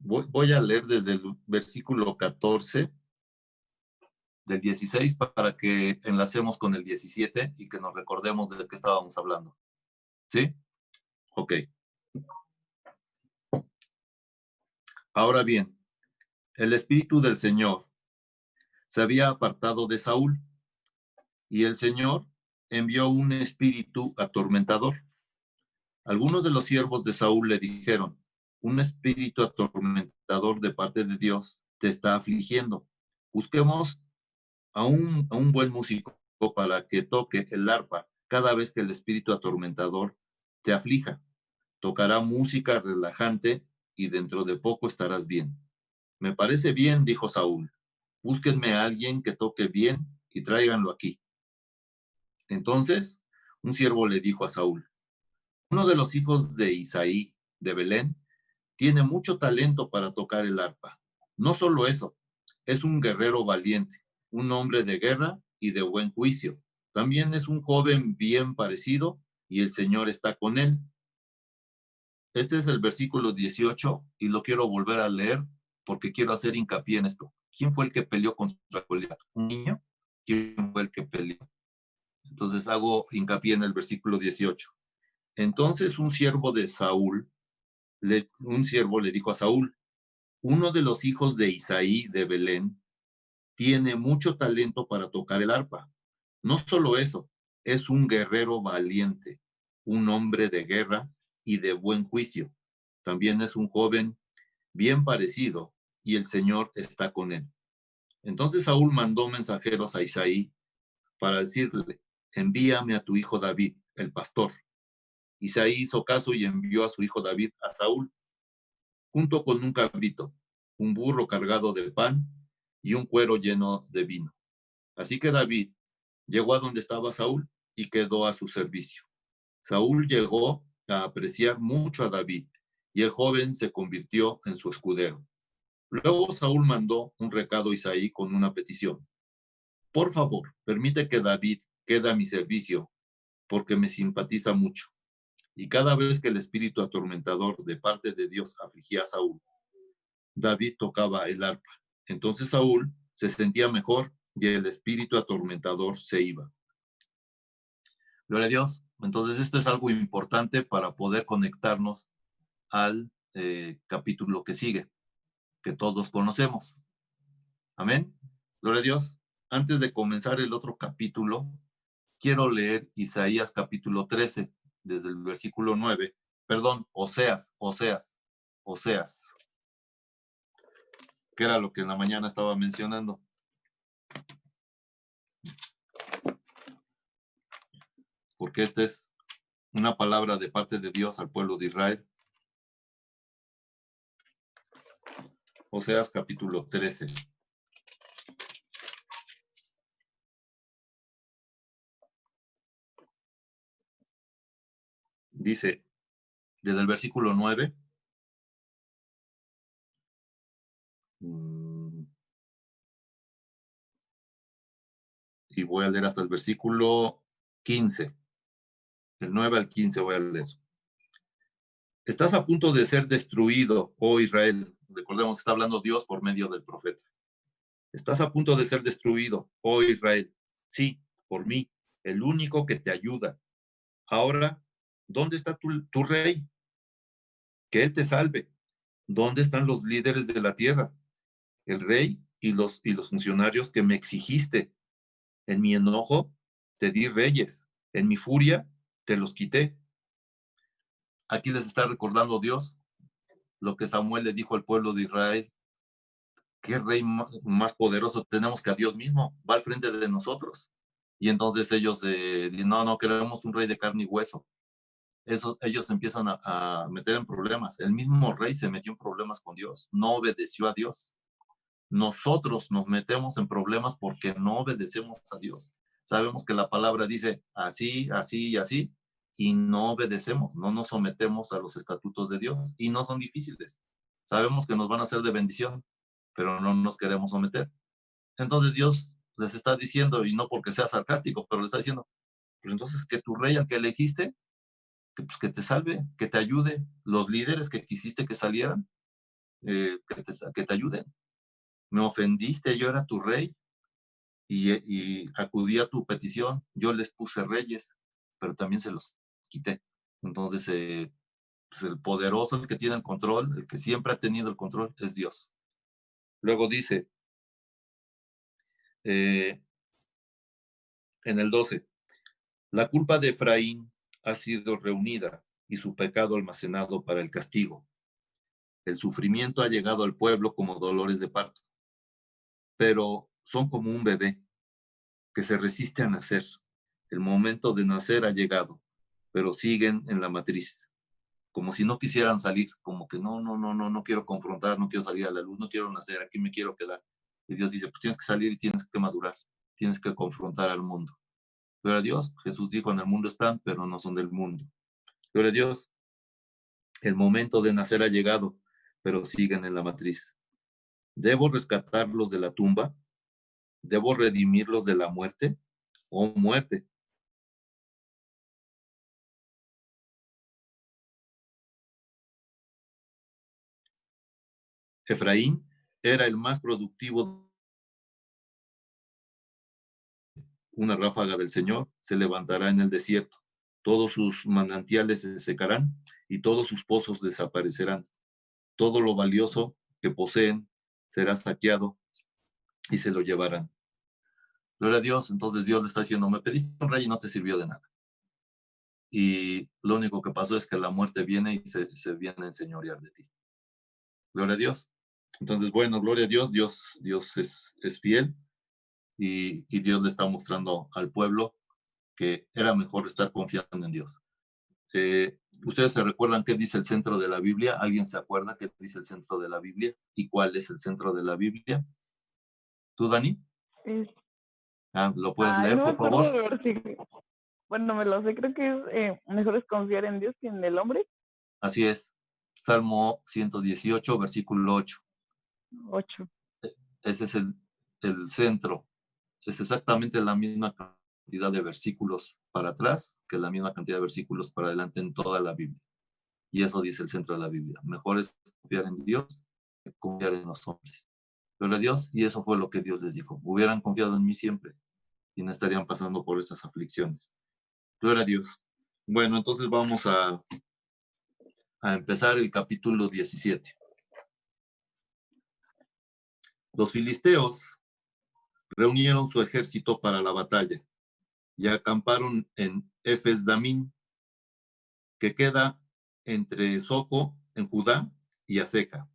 Voy a leer desde el versículo 14 del 16 para que enlacemos con el 17 y que nos recordemos de qué estábamos hablando. ¿Sí? Ok. Ahora bien, el Espíritu del Señor se había apartado de Saúl y el Señor envió un espíritu atormentador. Algunos de los siervos de Saúl le dijeron: un espíritu atormentador de parte de Dios te está afligiendo. Busquemos a un buen músico para que toque el arpa cada vez que el espíritu atormentador te aflija. Tocará música relajante y dentro de poco estarás bien. Me parece bien, dijo Saúl. Búsquenme a alguien que toque bien y tráiganlo aquí. Entonces, un siervo le dijo a Saúl: uno de los hijos de Isaí, de Belén, tiene mucho talento para tocar el arpa. No solo eso, es un guerrero valiente, un hombre de guerra y de buen juicio. También es un joven bien parecido y el Señor está con él. Este es el versículo 18 y lo quiero volver a leer porque quiero hacer hincapié en esto. ¿Quién fue el que peleó contra Goliat? ¿Un niño? ¿Quién fue el que peleó? Entonces hago hincapié en el versículo 18. Entonces un siervo le dijo a Saúl: uno de los hijos de Isaí de Belén tiene mucho talento para tocar el arpa. No solo eso, es un guerrero valiente, un hombre de guerra y de buen juicio. También es un joven bien parecido y el Señor está con él. Entonces Saúl mandó mensajeros a Isaí para decirle: envíame a tu hijo David, el pastor. Isaí hizo caso y envió a su hijo David a Saúl, junto con un cabrito, un burro cargado de pan y un cuero lleno de vino. Así que David llegó a donde estaba Saúl y quedó a su servicio. Saúl llegó a apreciar mucho a David y el joven se convirtió en su escudero. Luego Saúl mandó un recado a Isaí con una petición: por favor, permite que David quede a mi servicio porque me simpatiza mucho. Y cada vez que el espíritu atormentador de parte de Dios afligía a Saúl, David tocaba el arpa. Entonces Saúl se sentía mejor y el espíritu atormentador se iba. Gloria a Dios. Entonces esto es algo importante para poder conectarnos al capítulo que sigue, que todos conocemos. Amén. Gloria a Dios. Antes de comenzar el otro capítulo, quiero leer Isaías capítulo 13, desde el versículo 9. Perdón, Oseas, que era lo que en la mañana estaba mencionando. Porque esta es una palabra de parte de Dios al pueblo de Israel. Oseas capítulo 13. Dice, desde el versículo 9, y voy a leer hasta el versículo 15. Del 9 al 15 voy a leer. Estás a punto de ser destruido, oh Israel. Recordemos, está hablando Dios por medio del profeta. Estás a punto de ser destruido, oh Israel. Sí, por mí, el único que te ayuda. Ahora, ¿dónde está tu rey? Que él te salve. ¿Dónde están los líderes de la tierra? El rey y los funcionarios que me exigiste. En mi enojo te di reyes. En mi furia te los quité. Aquí les está recordando Dios lo que Samuel le dijo al pueblo de Israel: ¿qué rey más poderoso tenemos que a Dios mismo? Va al frente de nosotros. Y entonces ellos dicen: no, queremos un rey de carne y hueso. Ellos empiezan a meter en problemas. El mismo rey se metió en problemas con Dios, no obedeció a Dios. Nosotros nos metemos en problemas porque no obedecemos a Dios. Sabemos que la palabra dice así, así y así, y no obedecemos, no nos sometemos a los estatutos de Dios, y no son difíciles. Sabemos que nos van a ser de bendición, pero no nos queremos someter. Entonces Dios les está diciendo, y no porque sea sarcástico, pero les está diciendo: pues entonces que tu rey al que elegiste, que te salve, que te ayude, los líderes que quisiste que salieran, que te ayuden. Me ofendiste, yo era tu rey y acudí a tu petición. Yo les puse reyes, pero también se los quité. Entonces, pues el poderoso, el que tiene el control, el que siempre ha tenido el control, es Dios. Luego dice, eh, en el 12, la culpa de Efraín ha sido reunida y su pecado almacenado para el castigo. El sufrimiento ha llegado al pueblo como dolores de parto, pero son como un bebé que se resiste a nacer. El momento de nacer ha llegado, pero siguen en la matriz, como si no quisieran salir, como que no quiero confrontar, no quiero salir a la luz, no quiero nacer, aquí me quiero quedar. Y Dios dice, pues tienes que salir y tienes que madurar, tienes que confrontar al mundo. Gloria a Dios, Jesús dijo, en el mundo están, pero no son del mundo. Gloria a Dios, el momento de nacer ha llegado, pero siguen en la matriz. ¿Debo rescatarlos de la tumba? ¿Debo redimirlos de la muerte? ¿O muerte? Efraín era el más productivo. Una ráfaga del Señor se levantará en el desierto. Todos sus manantiales se secarán y todos sus pozos desaparecerán. Todo lo valioso que poseen será saqueado y se lo llevarán. Gloria a Dios. Entonces Dios le está diciendo, me pediste un rey y no te sirvió de nada. Y lo único que pasó es que la muerte viene y se viene a enseñorear de ti. Gloria a Dios. Entonces, bueno, gloria a Dios. Dios es fiel y Dios le está mostrando al pueblo que era mejor estar confiando en Dios. ¿Ustedes se recuerdan qué dice el centro de la Biblia? ¿Alguien se acuerda qué dice el centro de la Biblia? ¿Y cuál es el centro de la Biblia? ¿Tú, Dani? Es- ¿Lo puedes Ay, leer, no me por acuerdo favor? del versículo. Bueno, me lo sé, creo que es mejor es confiar en Dios que en el hombre. Así es. Salmo 118, versículo 8. 8. Ese es el centro. Es exactamente la misma cantidad de versículos para atrás que la misma cantidad de versículos para adelante en toda la Biblia. Y eso dice el centro de la Biblia. Mejor es confiar en Dios que confiar en los hombres. Pero a Dios, y eso fue lo que Dios les dijo. Hubieran confiado en mí siempre y no estarían pasando por estas aflicciones. Gloria a Dios. Bueno, entonces vamos a empezar el capítulo 17. Los filisteos reunieron su ejército para la batalla y acamparon en Efes Damín, que queda entre Soco, en Judá, y Aseca.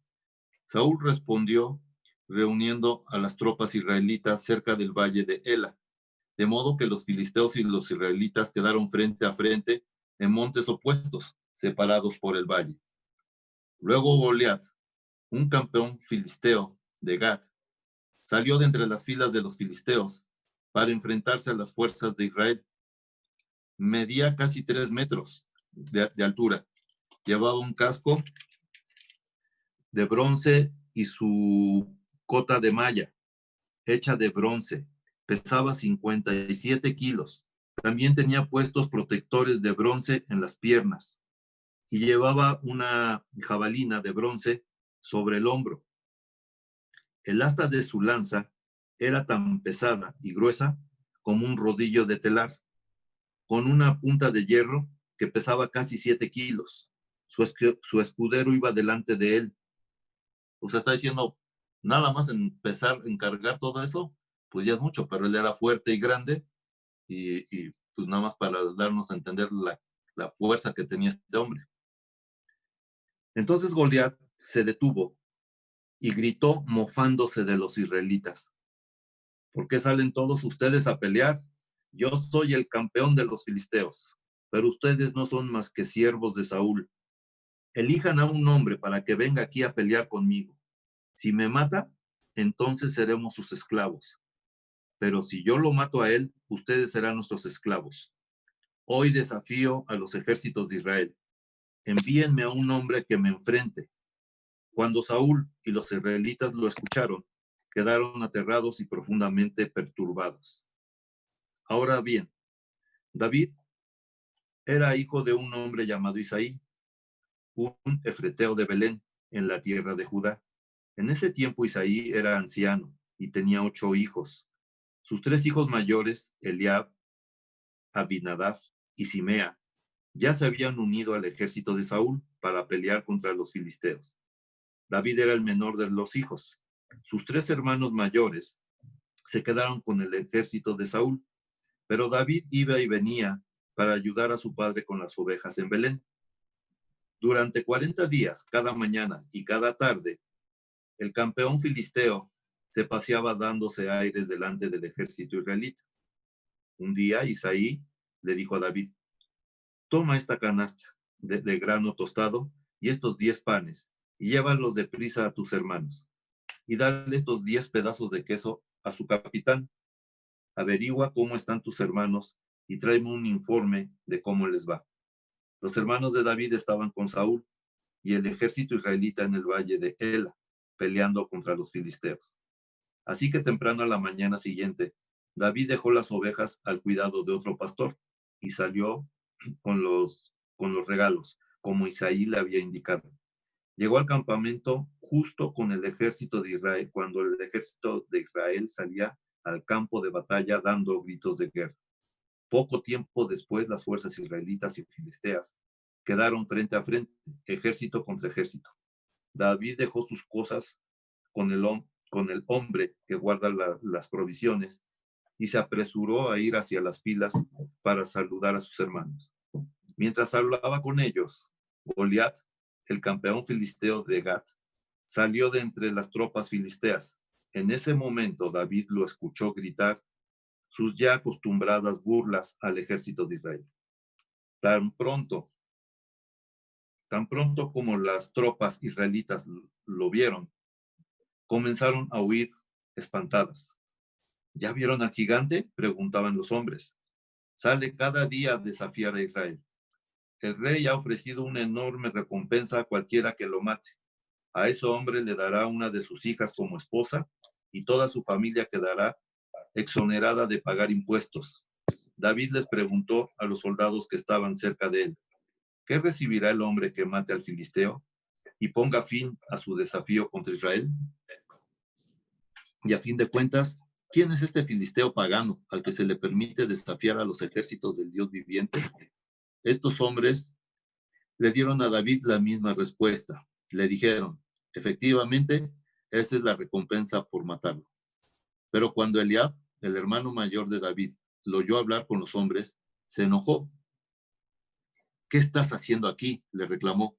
Saúl respondió reuniendo a las tropas israelitas cerca del valle de Ela, de modo que los filisteos y los israelitas quedaron frente a frente en montes opuestos, separados por el valle. Luego Goliat, un campeón filisteo de Gat, salió de entre las filas de los filisteos para enfrentarse a las fuerzas de Israel. Medía casi 3 metros de altura. Llevaba un casco de bronce y su cota de malla, hecha de bronce. Pesaba 57 kilos. También tenía puestos protectores de bronce en las piernas y llevaba una jabalina de bronce sobre el hombro. El asta de su lanza era tan pesada y gruesa como un rodillo de telar, con una punta de hierro que pesaba casi 7 kilos. Su escudero iba delante de él. O sea, está diciendo, nada más empezar a encargar todo eso, pues ya es mucho, pero él era fuerte y grande y pues nada más para darnos a entender la fuerza que tenía este hombre. Entonces Goliat se detuvo y gritó mofándose de los israelitas. ¿Por qué salen todos ustedes a pelear? Yo soy el campeón de los filisteos, pero ustedes no son más que siervos de Saúl. Elijan a un hombre para que venga aquí a pelear conmigo. Si me mata, entonces seremos sus esclavos. Pero si yo lo mato a él, ustedes serán nuestros esclavos. Hoy desafío a los ejércitos de Israel. Envíenme a un hombre que me enfrente. Cuando Saúl y los israelitas lo escucharon, quedaron aterrados y profundamente perturbados. Ahora bien, David era hijo de un hombre llamado Isaí, un efreteo de Belén, en la tierra de Judá. En ese tiempo Isaí era anciano y tenía 8 hijos. Sus 3 hijos mayores, Eliab, Abinadab y Simea, ya se habían unido al ejército de Saúl para pelear contra los filisteos. David era el menor de los hijos. Sus 3 hermanos mayores se quedaron con el ejército de Saúl, pero David iba y venía para ayudar a su padre con las ovejas en Belén. Durante 40 días, cada mañana y cada tarde, el campeón filisteo se paseaba dándose aires delante del ejército israelita. Un día Isaí le dijo a David: toma esta canasta de grano tostado y estos 10 panes y llévalos deprisa a tus hermanos y dale estos 10 pedazos de queso a su capitán. Averigua cómo están tus hermanos y tráeme un informe de cómo les va. Los hermanos de David estaban con Saúl y el ejército israelita en el valle de Ela, peleando contra los filisteos. Así que temprano a la mañana siguiente, David dejó las ovejas al cuidado de otro pastor y salió con los regalos, como Isaí le había indicado. Llegó al campamento justo con el ejército de Israel, cuando el ejército de Israel salía al campo de batalla dando gritos de guerra. Poco tiempo después, las fuerzas israelitas y filisteas quedaron frente a frente, ejército contra ejército. David dejó sus cosas con el hombre que guarda las provisiones y se apresuró a ir hacia las filas para saludar a sus hermanos. Mientras hablaba con ellos, Goliat, el campeón filisteo de Gat, salió de entre las tropas filisteas. En ese momento David lo escuchó gritar sus ya acostumbradas burlas al ejército de Israel. Tan pronto como las tropas israelitas lo vieron, comenzaron a huir espantadas. ¿Ya vieron al gigante?, preguntaban los hombres. Sale cada día a desafiar a Israel. El rey ha ofrecido una enorme recompensa a cualquiera que lo mate. A ese hombre le dará una de sus hijas como esposa y toda su familia quedará exonerada de pagar impuestos. David les preguntó a los soldados que estaban cerca de él: ¿qué recibirá el hombre que mate al filisteo y ponga fin a su desafío contra Israel? Y a fin de cuentas, ¿quién es este filisteo pagano al que se le permite desafiar a los ejércitos del Dios viviente? Estos hombres le dieron a David la misma respuesta. Le dijeron: efectivamente, esta es la recompensa por matarlo. Pero cuando Eliab, el hermano mayor de David, lo oyó hablar con los hombres, se enojó. ¿Qué estás haciendo aquí?, le reclamó.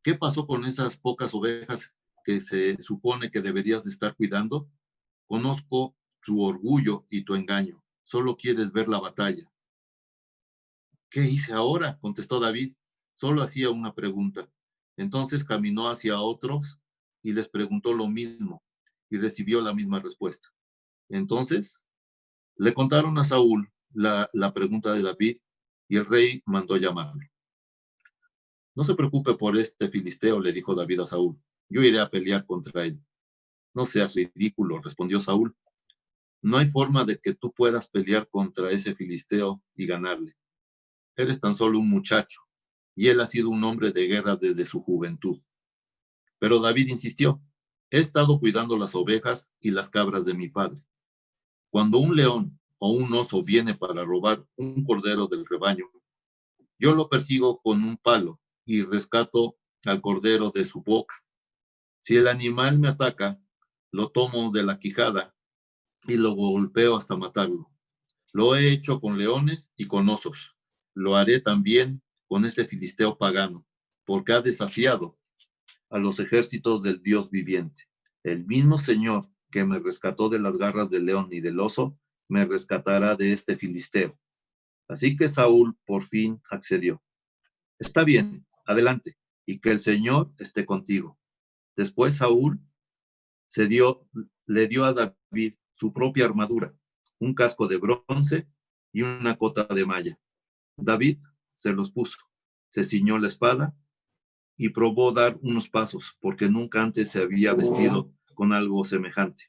¿Qué pasó con esas pocas ovejas que se supone que deberías de estar cuidando? Conozco tu orgullo y tu engaño. Solo quieres ver la batalla. ¿Qué hice ahora?, contestó David. Solo hacía una pregunta. Entonces caminó hacia otros y les preguntó lo mismo y recibió la misma respuesta. Entonces le contaron a Saúl la pregunta de David y el rey mandó llamarlo. No se preocupe por este filisteo, le dijo David a Saúl. Yo iré a pelear contra él. No seas ridículo, respondió Saúl. No hay forma de que tú puedas pelear contra ese filisteo y ganarle. Eres tan solo un muchacho, y él ha sido un hombre de guerra desde su juventud. Pero David insistió: he estado cuidando las ovejas y las cabras de mi padre. Cuando un león o un oso viene para robar un cordero del rebaño, yo lo persigo con un palo y rescato al cordero de su boca. Si el animal me ataca, lo tomo de la quijada y lo golpeo hasta matarlo. Lo he hecho con leones y con osos. Lo haré también con este filisteo pagano, porque ha desafiado a los ejércitos del Dios viviente. El mismo Señor que me rescató de las garras del león y del oso, me rescatará de este filisteo. Así que Saúl por fin accedió. Está bien, adelante, y que el Señor esté contigo. Después Saúl le dio a David su propia armadura, un casco de bronce y una cota de malla. David se los puso, se ciñó la espada y probó dar unos pasos, porque nunca antes se había vestido con algo semejante.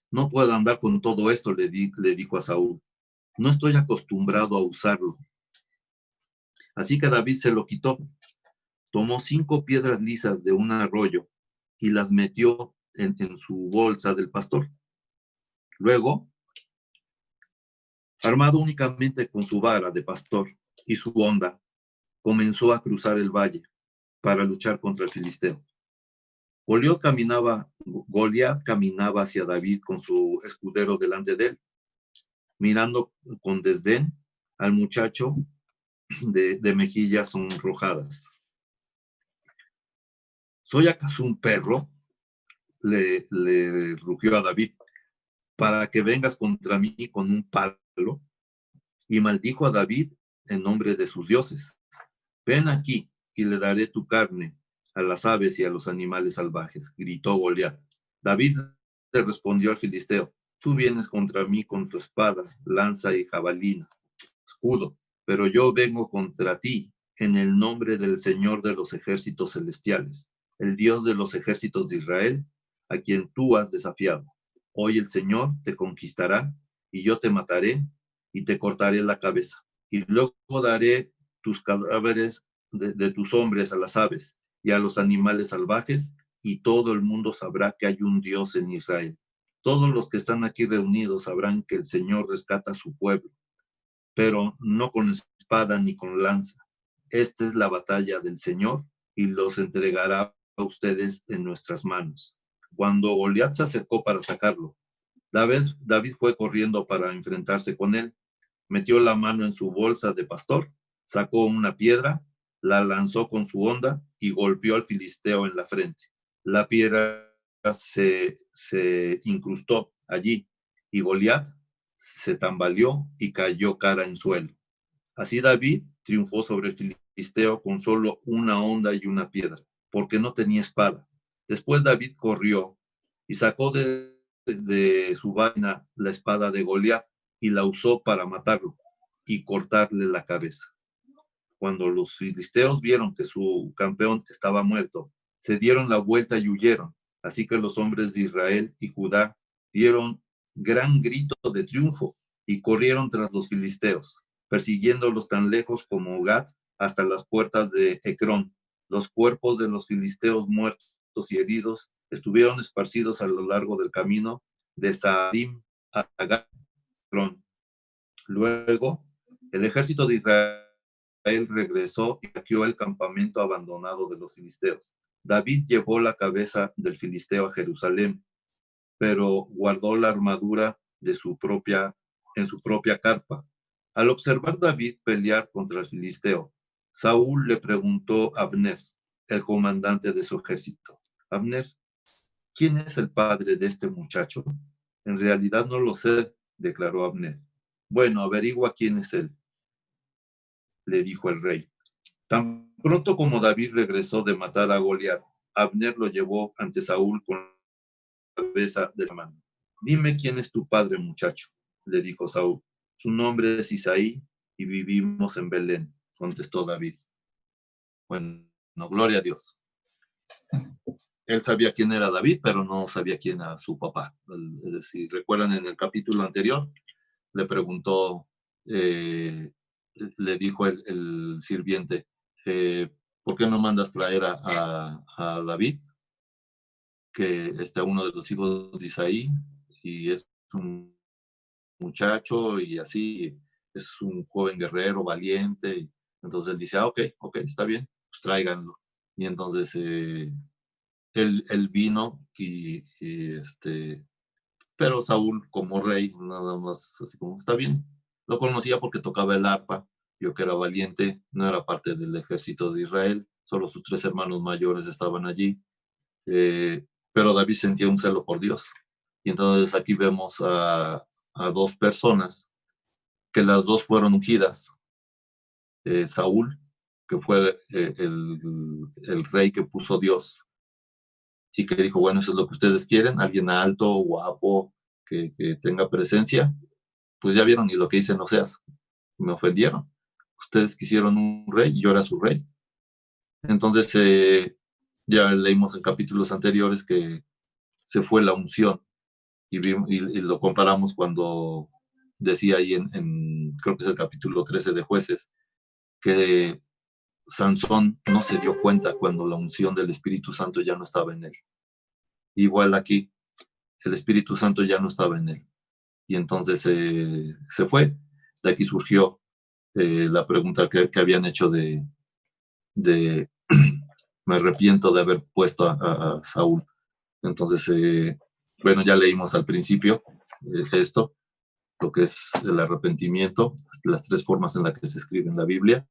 No puedo andar con todo esto, le dijo a Saúl. No estoy acostumbrado a usarlo. Así que David se lo quitó. tomó 5 piedras lisas de un arroyo y las metió en su bolsa del pastor. Luego, armado únicamente con su vara de pastor y su honda, comenzó a cruzar el valle para luchar contra el filisteo. Goliat caminaba hacia David con su escudero delante de él, mirando con desdén al muchacho de mejillas sonrojadas. ¿Soy acaso un perro? Le rugió a David, para que vengas contra mí con un palo. Y maldijo a David en nombre de sus dioses. Ven aquí y le daré tu carne a las aves y a los animales salvajes, gritó Goliat. David le respondió al filisteo, tú vienes contra mí con tu espada, lanza y jabalina, escudo, pero yo vengo contra ti en el nombre del Señor de los ejércitos celestiales, el Dios de los ejércitos de Israel, a quien tú has desafiado. Hoy el Señor te conquistará y yo te mataré y te cortaré la cabeza. Y luego daré tus cadáveres de tus hombres a las aves y a los animales salvajes, y todo el mundo sabrá que hay un Dios en Israel. Todos los que están aquí reunidos sabrán que el Señor rescata a su pueblo, pero no con espada ni con lanza. Esta es la batalla del Señor y los entregará a ustedes en nuestras manos. Cuando Goliat se acercó para atacarlo, David fue corriendo para enfrentarse con él, metió la mano en su bolsa de pastor, sacó una piedra, la lanzó con su honda y golpeó al filisteo en la frente. La piedra se incrustó allí y Goliat se tambaleó y cayó cara en suelo. Así David triunfó sobre el filisteo con solo una honda y una piedra, porque no tenía espada. Después David corrió y sacó de su vaina la espada de Goliat y la usó para matarlo y cortarle la cabeza. Cuando los filisteos vieron que su campeón estaba muerto, se dieron la vuelta y huyeron. Así que los hombres de Israel y Judá dieron gran grito de triunfo y corrieron tras los filisteos, persiguiéndolos tan lejos como Gat hasta las puertas de Ecrón. Los cuerpos de los filisteos muertos y heridos estuvieron esparcidos a lo largo del camino de Saarim a Gat. Luego, el ejército de Israel regresó y saqueó el campamento abandonado de los filisteos. David llevó la cabeza del filisteo a Jerusalén, pero guardó la armadura en su propia carpa. Al observar David pelear contra el filisteo, Saúl le preguntó a Abner, el comandante de su ejército: Abner, ¿quién es el padre de este muchacho? En realidad no lo sé, declaró Abner. Bueno, averigua quién es él, le dijo el rey. Tan pronto como David regresó de matar a Goliat, Abner lo llevó ante Saúl con la cabeza de la mano. Dime quién es tu padre, muchacho, le dijo Saúl. Su nombre es Isaí y vivimos en Belén, contestó David. Bueno, gloria a Dios. Él sabía quién era David, pero no sabía quién era su papá. Es decir, recuerdan en el capítulo anterior, le preguntó, le dijo el sirviente, ¿por qué no mandas traer a David, que está uno de los hijos de Isaí, y es un muchacho y así, es un joven guerrero, valiente? Entonces él dice, ok, está bien, pues tráiganlo. Y entonces él vino pero Saúl como rey, nada más así como, está bien. Lo conocía porque tocaba el arpa, vio que era valiente, no era parte del ejército de Israel, solo sus 3 hermanos mayores estaban allí, pero David sentía un celo por Dios. Y entonces aquí vemos a 2 personas, que las 2 fueron ungidas. Saúl, que fue el rey que puso Dios, y que dijo, bueno, eso es lo que ustedes quieren, alguien alto, guapo, que tenga presencia, pues ya vieron, y lo que hice no seas, me ofendieron. Ustedes quisieron un rey y yo era su rey. Entonces, ya leímos en capítulos anteriores que se fue la unción, y lo comparamos cuando decía ahí creo que es el capítulo 13 de Jueces, que Sansón no se dio cuenta cuando la unción del Espíritu Santo ya no estaba en él. Igual aquí, el Espíritu Santo ya no estaba en él. Y entonces se fue. De aquí surgió la pregunta que habían hecho de me arrepiento de haber puesto a Saúl. Entonces, bueno, ya leímos al principio esto, lo que es el arrepentimiento, las 3 formas en las que se escribe en la Biblia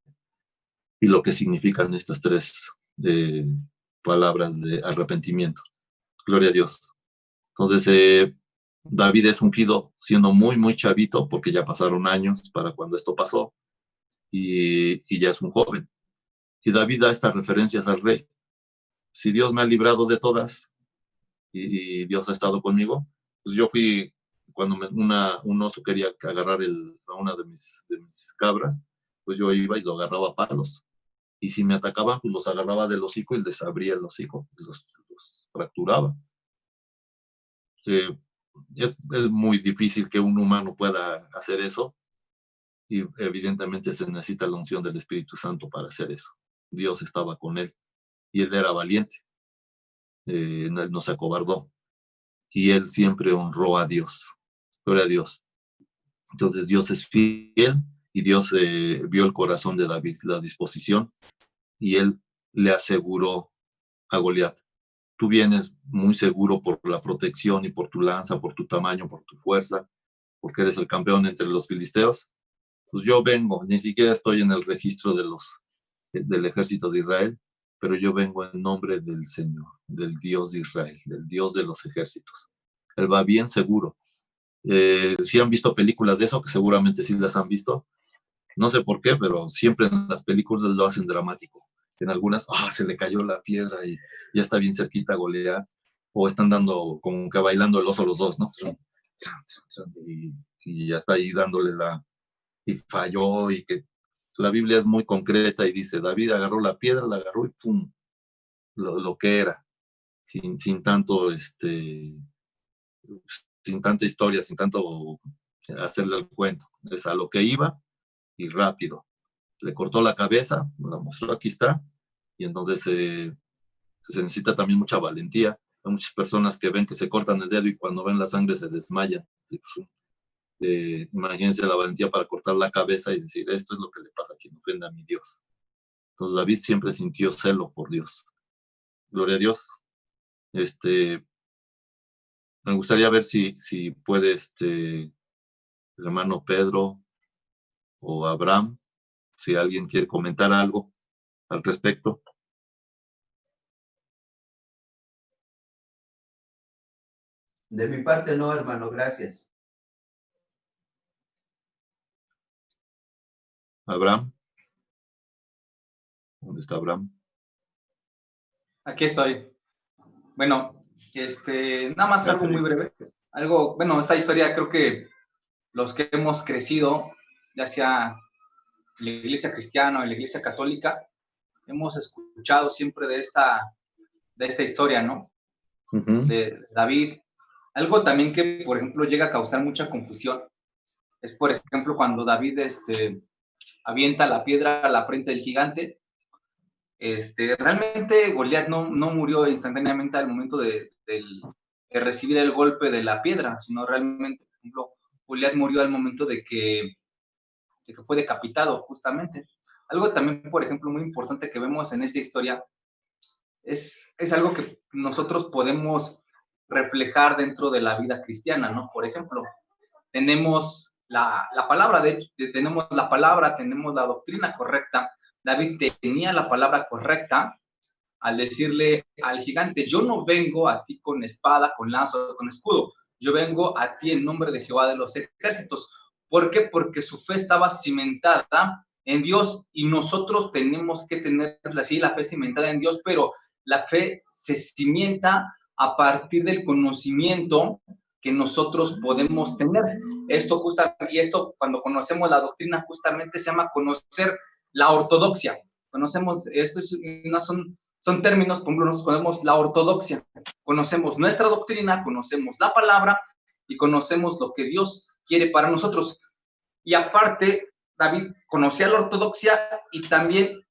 y lo que significan estas 3 palabras de arrepentimiento. Gloria a Dios. Entonces, David es ungido siendo muy, muy chavito, porque ya pasaron años para cuando esto pasó, y ya es un joven. Y David da estas referencias al rey. Si Dios me ha librado de todas y Dios ha estado conmigo, pues yo fui, cuando un oso quería agarrar a una de mis cabras, pues yo iba y lo agarraba a palos. Y si me atacaban, pues los agarraba del hocico y les abría el hocico, los fracturaba. Es muy difícil que un humano pueda hacer eso, y evidentemente se necesita la unción del Espíritu Santo para hacer eso. Dios estaba con él y él era valiente, no se acobardó, y él siempre honró a Dios. Gloria a Dios. Entonces Dios es fiel, y Dios vio el corazón de David, la disposición, y él le aseguró a Goliat: tú vienes muy seguro por la protección y por tu lanza, por tu tamaño, por tu fuerza, porque eres el campeón entre los filisteos. Pues yo vengo, ni siquiera estoy en el registro del ejército de Israel, pero yo vengo en nombre del Señor, del Dios de Israel, del Dios de los ejércitos. Él va bien seguro. Si han visto películas de eso, que seguramente sí las han visto, no sé por qué, pero siempre en las películas lo hacen dramático. En algunas, se le cayó la piedra y ya está bien cerquita Goliat, o están dando como que bailando el oso los dos, ¿no? Y ya está ahí dándole y falló, y que la Biblia es muy concreta y dice: David agarró la piedra, la agarró y ¡pum! Lo que era, sin tanto, sin tanta historia, sin tanto hacerle el cuento. Es a lo que iba y rápido. Le cortó la cabeza, la mostró, aquí está, y entonces se necesita también mucha valentía. Hay muchas personas que ven que se cortan el dedo y cuando ven la sangre se desmayan. Imagínense la valentía para cortar la cabeza y decir: esto es lo que le pasa a quien ofende a mi Dios. Entonces David siempre sintió celo por Dios. Gloria a Dios. Me gustaría ver si puede el hermano Pedro o Abraham, si alguien quiere comentar algo al respecto. De mi parte no, hermano, gracias. Abraham. ¿Dónde está Abraham? Aquí estoy. Bueno, nada más algo muy breve. Esta historia creo que los que hemos crecido, ya sea en la iglesia cristiana o en la iglesia católica, hemos escuchado siempre de esta historia, ¿no? Uh-huh. De David. Algo también que, por ejemplo, llega a causar mucha confusión es, por ejemplo, cuando David avienta la piedra a la frente del gigante. Realmente Goliat no murió instantáneamente al momento de recibir el golpe de la piedra, sino realmente, por ejemplo, Goliat murió al momento de que fue decapitado, justamente. Algo también, por ejemplo, muy importante que vemos en esta historia es algo que nosotros podemos reflejar dentro de la vida cristiana, ¿no? Por ejemplo, tenemos la palabra, tenemos la palabra, tenemos la doctrina correcta. David tenía la palabra correcta al decirle al gigante: yo no vengo a ti con espada, con lanza, con escudo, yo vengo a ti en nombre de Jehová de los ejércitos. ¿Por qué? Porque su fe estaba cimentada en Dios, y nosotros tenemos que tener así la fe cimentada en Dios, pero la fe se cimienta a partir del conocimiento que nosotros podemos tener. Esto cuando conocemos la doctrina, justamente se llama conocer la ortodoxia. Conocemos, son términos, por ejemplo, nosotros conocemos la ortodoxia, conocemos nuestra doctrina, conocemos la palabra y conocemos lo que Dios quiere para nosotros. Y aparte, David conocía la ortodoxia y también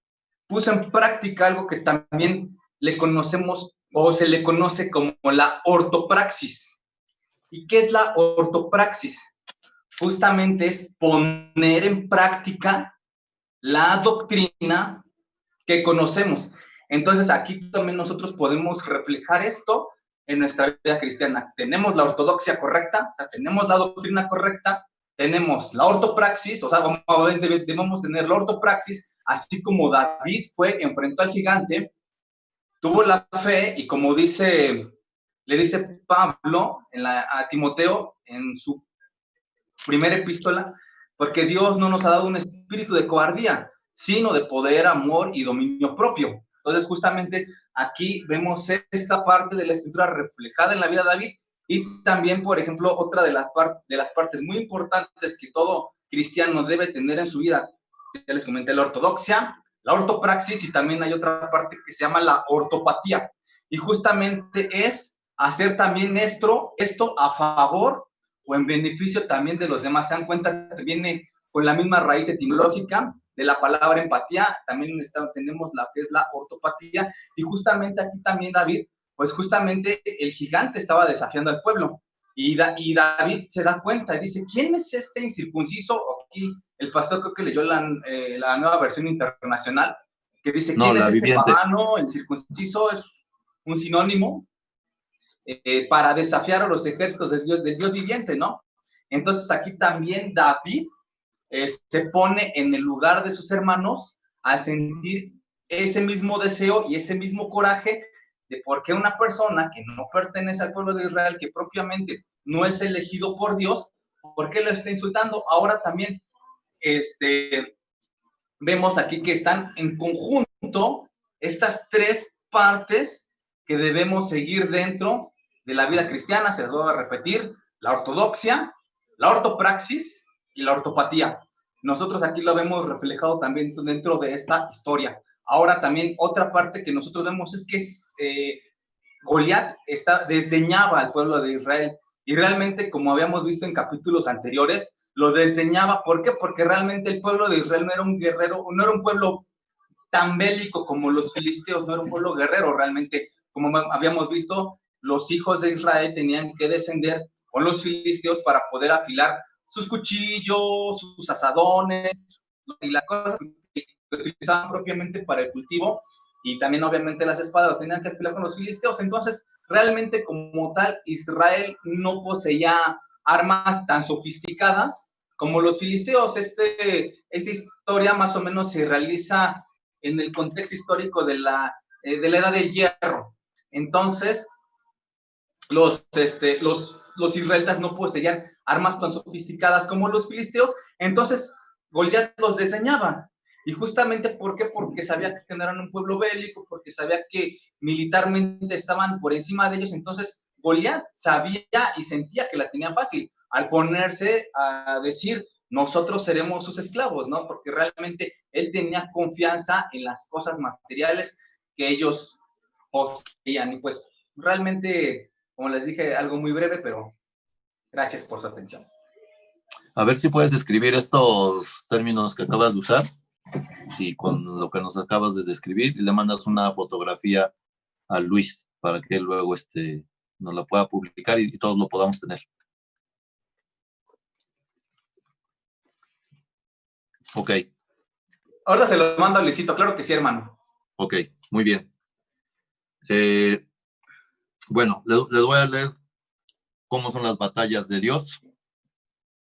puso en práctica algo que también le conocemos o se le conoce como la ortopraxis. ¿Y qué es la ortopraxis? Justamente es poner en práctica la doctrina que conocemos. Entonces, aquí también nosotros podemos reflejar esto en nuestra vida cristiana. Tenemos la ortodoxia correcta, o sea, tenemos la doctrina correcta, tenemos la ortopraxis, o sea, debemos tener la ortopraxis, así como David enfrentó al gigante, tuvo la fe y como le dice Pablo a Timoteo en su primera epístola, porque Dios no nos ha dado un espíritu de cobardía, sino de poder, amor y dominio propio. Entonces, justamente aquí vemos esta parte de la escritura reflejada en la vida de David y también, por ejemplo, otra de las partes muy importantes que todo cristiano debe tener en su vida, ya les comenté, la ortodoxia, la ortopraxis y también hay otra parte que se llama la ortopatía. Y justamente es hacer también esto a favor o en beneficio también de los demás. Se dan cuenta que viene con la misma raíz etimológica de la palabra empatía, también tenemos la que es la ortopatía, y justamente aquí también David, pues justamente el gigante estaba desafiando al pueblo, y David se da cuenta y dice, ¿quién es este incircunciso? Aquí el pastor creo que leyó la nueva versión internacional, que dice, ¿quién es este pagano? El incircunciso es un sinónimo para desafiar a los ejércitos del Dios viviente, ¿no? Entonces aquí también David se pone en el lugar de sus hermanos al sentir ese mismo deseo y ese mismo coraje de por qué una persona que no pertenece al pueblo de Israel, que propiamente no es elegido por Dios, ¿por qué lo está insultando? Ahora también vemos aquí que están en conjunto estas tres partes que debemos seguir dentro de la vida cristiana. Se les voy a repetir: la ortodoxia, la ortopraxis y la ortopatía. Nosotros aquí lo vemos reflejado también dentro de esta historia. Ahora también otra parte que nosotros vemos es que Goliat desdeñaba al pueblo de Israel y realmente, como habíamos visto en capítulos anteriores, lo desdeñaba. ¿Por qué? Porque realmente el pueblo de Israel no era un guerrero, no era un pueblo tan bélico como los filisteos, no era un pueblo guerrero realmente. Como habíamos visto, los hijos de Israel tenían que descender con los filisteos para poder afilar sus cuchillos, sus asadones y las cosas que utilizaban propiamente para el cultivo, y también obviamente las espadas las tenían que afilar con los filisteos. Entonces, realmente como tal, Israel no poseía armas tan sofisticadas como los filisteos. Esta historia más o menos se realiza en el contexto histórico de la Edad del Hierro. Entonces, los israelitas no poseían armas tan sofisticadas como los filisteos, entonces Goliat los diseñaba. Y justamente, ¿por qué? Porque sabía que no eran un pueblo bélico, porque sabía que militarmente estaban por encima de ellos. Entonces, Goliat sabía y sentía que la tenía fácil al ponerse a decir, nosotros seremos sus esclavos, ¿no? Porque realmente él tenía confianza en las cosas materiales que ellos poseían. Y pues, realmente, como les dije, algo muy breve, pero gracias por su atención. A ver si puedes describir estos términos que acabas de usar y con lo que nos acabas de describir, y le mandas una fotografía a Luis para que luego nos la pueda publicar y todos lo podamos tener. Ok. Ahora se lo mando a Luisito, claro que sí, hermano. Ok, muy bien. Bueno, les voy a leer cómo son las batallas de Dios,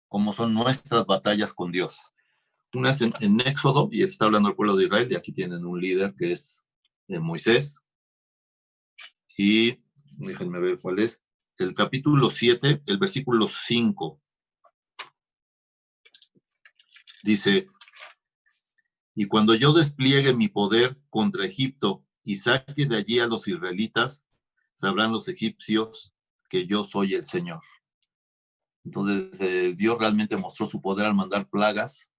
cómo son nuestras batallas con Dios. Una es en Éxodo, y está hablando el pueblo de Israel, y aquí tienen un líder que es Moisés. Y déjenme ver cuál es. El capítulo 7, el versículo 5. Dice, y cuando yo despliegue mi poder contra Egipto y saque de allí a los israelitas, sabrán los egipcios que yo soy el Señor. Entonces, Dios realmente mostró su poder al mandar plagas,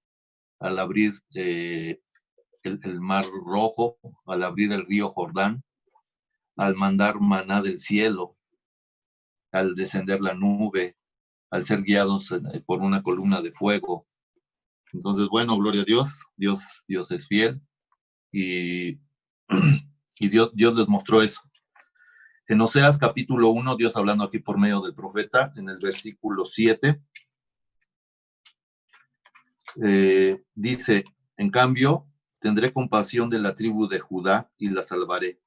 al abrir el mar Rojo, al abrir el río Jordán, al mandar maná del cielo, al descender la nube, al ser guiados por una columna de fuego. Entonces, bueno, gloria a Dios, Dios es fiel, y, y Dios les mostró eso. En Oseas capítulo 1, Dios hablando aquí por medio del profeta, en el versículo 7, dice, en cambio, tendré compasión de la tribu de Judá y la salvaré,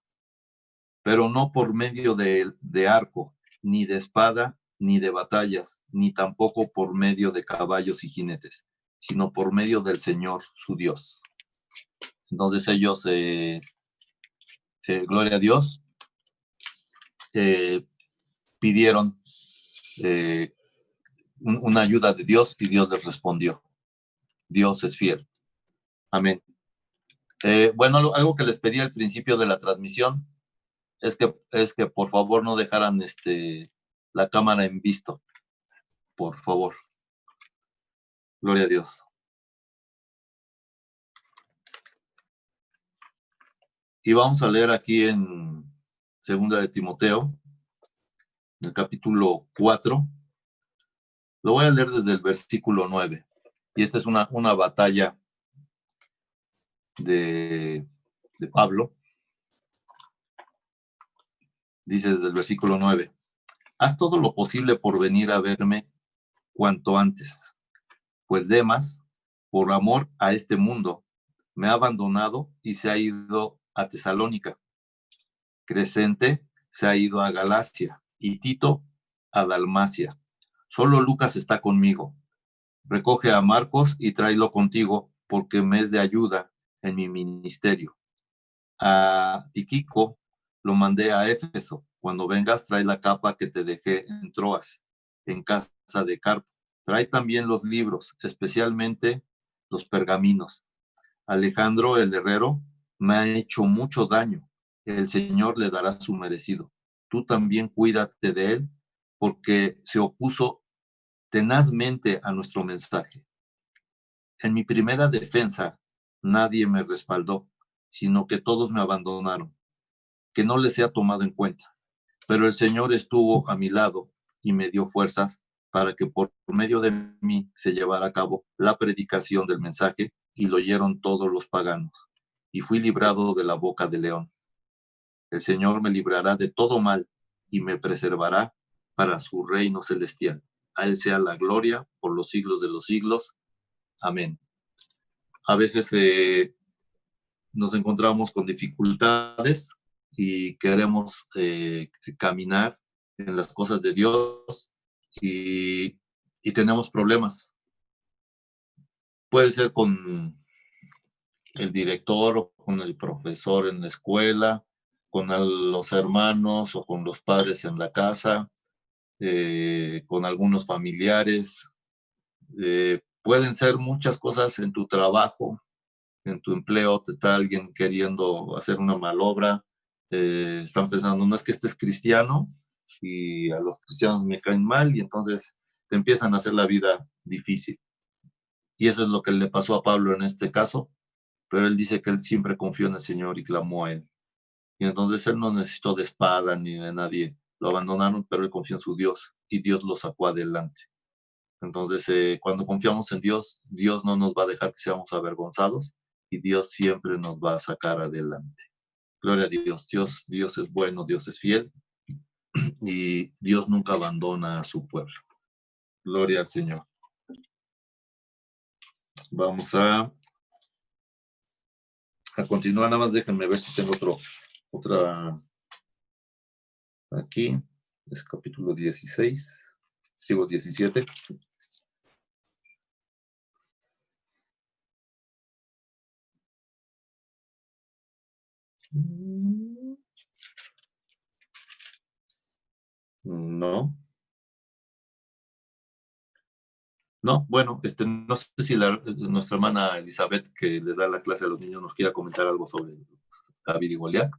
pero no por medio de arco, ni de espada, ni de batallas, ni tampoco por medio de caballos y jinetes, sino por medio del Señor, su Dios. Entonces ellos, gloria a Dios, pidieron una ayuda de Dios y Dios les respondió. Dios es fiel. Amén. Bueno, algo que les pedí al principio de la transmisión es que por favor no dejaran la cámara en visto. Por favor. Gloria a Dios. Y vamos a leer aquí en 2 de Timoteo, en el capítulo 4. Lo voy a leer desde el versículo 9. Y esta es una batalla de Pablo. Dice desde el versículo 9. Haz todo lo posible por venir a verme cuanto antes, pues Demas, por amor a este mundo, me ha abandonado y se ha ido a Tesalónica. Crescente se ha ido a Galacia y Tito a Dalmacia. Solo Lucas está conmigo. Recoge a Marcos y tráelo contigo, porque me es de ayuda en mi ministerio. A Tíquico lo mandé a Éfeso. Cuando vengas, trae la capa que te dejé en Troas, en casa de Carpo. Trae también los libros, especialmente los pergaminos. Alejandro, el herrero, me ha hecho mucho daño. El Señor le dará su merecido. Tú también cuídate de él, porque se opuso tenazmente a nuestro mensaje. En mi primera defensa, nadie me respaldó, sino que todos me abandonaron. Que no les sea tomado en cuenta. Pero el Señor estuvo a mi lado y me dio fuerzas para que por medio de mí se llevara a cabo la predicación del mensaje, y lo oyeron todos los paganos. Y fui librado de la boca del león. El Señor me librará de todo mal y me preservará para su reino celestial. A Él sea la gloria por los siglos de los siglos. Amén. A veces nos encontramos con dificultades y queremos caminar en las cosas de Dios y tenemos problemas. Puede ser con el director o con el profesor en la escuela, con los hermanos o con los padres en la casa, con algunos familiares. Pueden ser muchas cosas en tu trabajo, en tu empleo. Te está alguien queriendo hacer una malobra. Están pensando, no es que estés cristiano y a los cristianos me caen mal, y entonces te empiezan a hacer la vida difícil. Y eso es lo que le pasó a Pablo en este caso, pero él dice que él siempre confió en el Señor y clamó a él. Y entonces él no necesitó de espada ni de nadie. Lo abandonaron, pero él confió en su Dios y Dios lo sacó adelante. Entonces, cuando confiamos en Dios, Dios no nos va a dejar que seamos avergonzados y Dios siempre nos va a sacar adelante. Gloria a Dios. Dios es bueno, Dios es fiel y Dios nunca abandona a su pueblo. Gloria al Señor. Vamos a continuar. Nada más déjenme ver si tengo otra. Aquí es capítulo 16. Sigo 17. No. No, bueno, no sé si nuestra hermana Elizabeth, que le da la clase a los niños, nos quiera comentar algo sobre David y Goliat.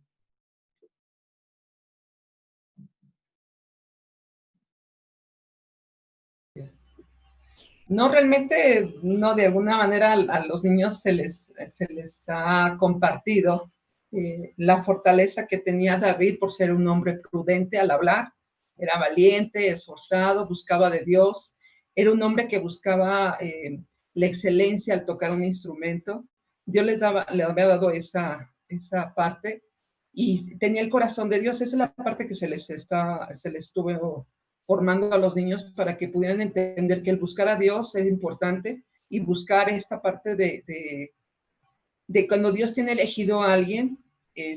No, realmente, no, de alguna manera a los niños se les ha compartido la fortaleza que tenía David por ser un hombre prudente al hablar. Era valiente, esforzado, buscaba de Dios. Era un hombre que buscaba la excelencia al tocar un instrumento. Dios le había dado esa parte y tenía el corazón de Dios. Esa es la parte que se les estuvo formando a los niños para que pudieran entender que el buscar a Dios es importante y buscar esta parte de cuando Dios tiene elegido a alguien,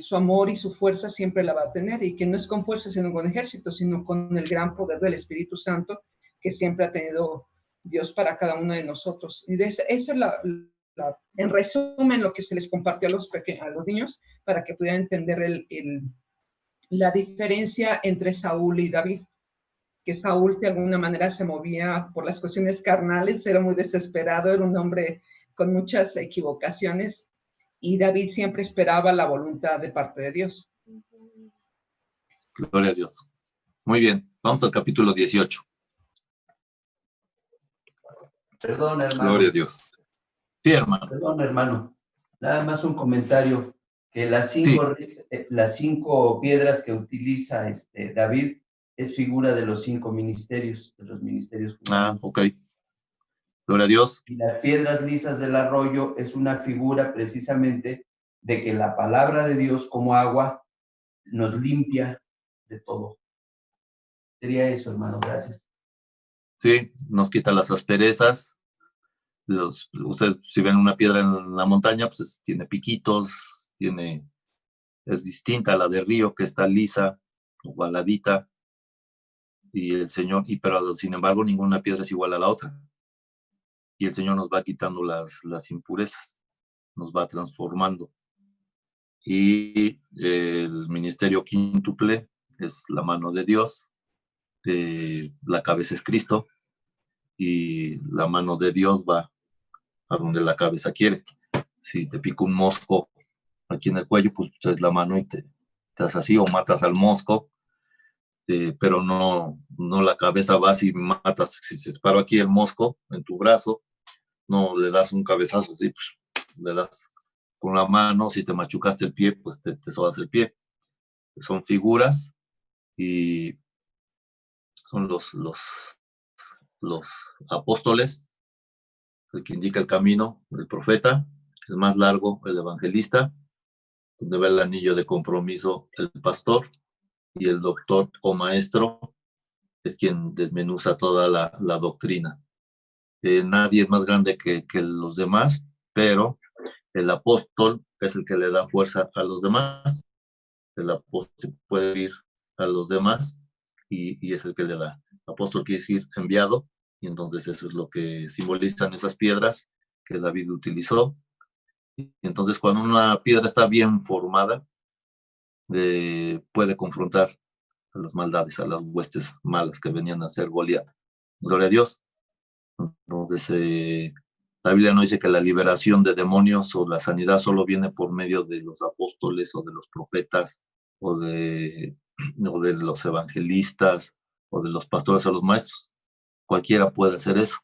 su amor y su fuerza siempre la va a tener, y que no es con fuerza sino con ejército, sino con el gran poder del Espíritu Santo que siempre ha tenido Dios para cada uno de nosotros. Y eso es en resumen lo que se les compartió a los niños para que pudieran entender la diferencia entre Saúl y David. Que Saúl de alguna manera se movía por las cuestiones carnales, era muy desesperado, era un hombre con muchas equivocaciones, y David siempre esperaba la voluntad de parte de Dios. Gloria a Dios. Muy bien, vamos al capítulo 18. Perdón, hermano. Gloria a Dios. Sí, hermano. Perdón, hermano. Nada más un comentario. Que las cinco piedras que utiliza David es figura de los 5 ministerios, de los ministerios Ah, fundamentales. ok. Gloria a Dios. Y las piedras lisas del arroyo es una figura precisamente de que la palabra de Dios como agua nos limpia de todo. Sería eso, hermano. Gracias. Sí, nos quita las asperezas. Ustedes si ven una piedra en la montaña, pues tiene piquitos, es distinta a la de río, que está lisa, ovaladita. Y el Señor, pero sin embargo ninguna piedra es igual a la otra. Y el Señor nos va quitando las impurezas, nos va transformando. Y el ministerio quíntuple es la mano de Dios, la cabeza es Cristo, y la mano de Dios va a donde la cabeza quiere. Si te pica un mosco aquí en el cuello, pues traes la mano y te haces así, o matas al mosco, pero no la cabeza vas y matas. Si se disparó aquí el mosco en tu brazo, no le das un cabezazo, así, pues, le das con la mano. Si te machucaste el pie, pues te sobas el pie. Son figuras y son los apóstoles, el que indica el camino, el profeta, el más largo, el evangelista, donde va el anillo de compromiso, el pastor, y el doctor o maestro es quien desmenuza toda la doctrina. Nadie es más grande que los demás, pero el apóstol es el que le da fuerza a los demás. El apóstol puede ir a los demás y es el que le da. Apóstol quiere decir enviado, y entonces eso es lo que simbolizan esas piedras que David utilizó. Y entonces cuando una piedra está bien formada, puede confrontar a las maldades, a las huestes malas que venían a hacer Goliat. Gloria a Dios. Entonces, la Biblia no dice que la liberación de demonios o la sanidad solo viene por medio de los apóstoles o de los profetas o de los evangelistas o de los pastores o los maestros. Cualquiera puede hacer eso.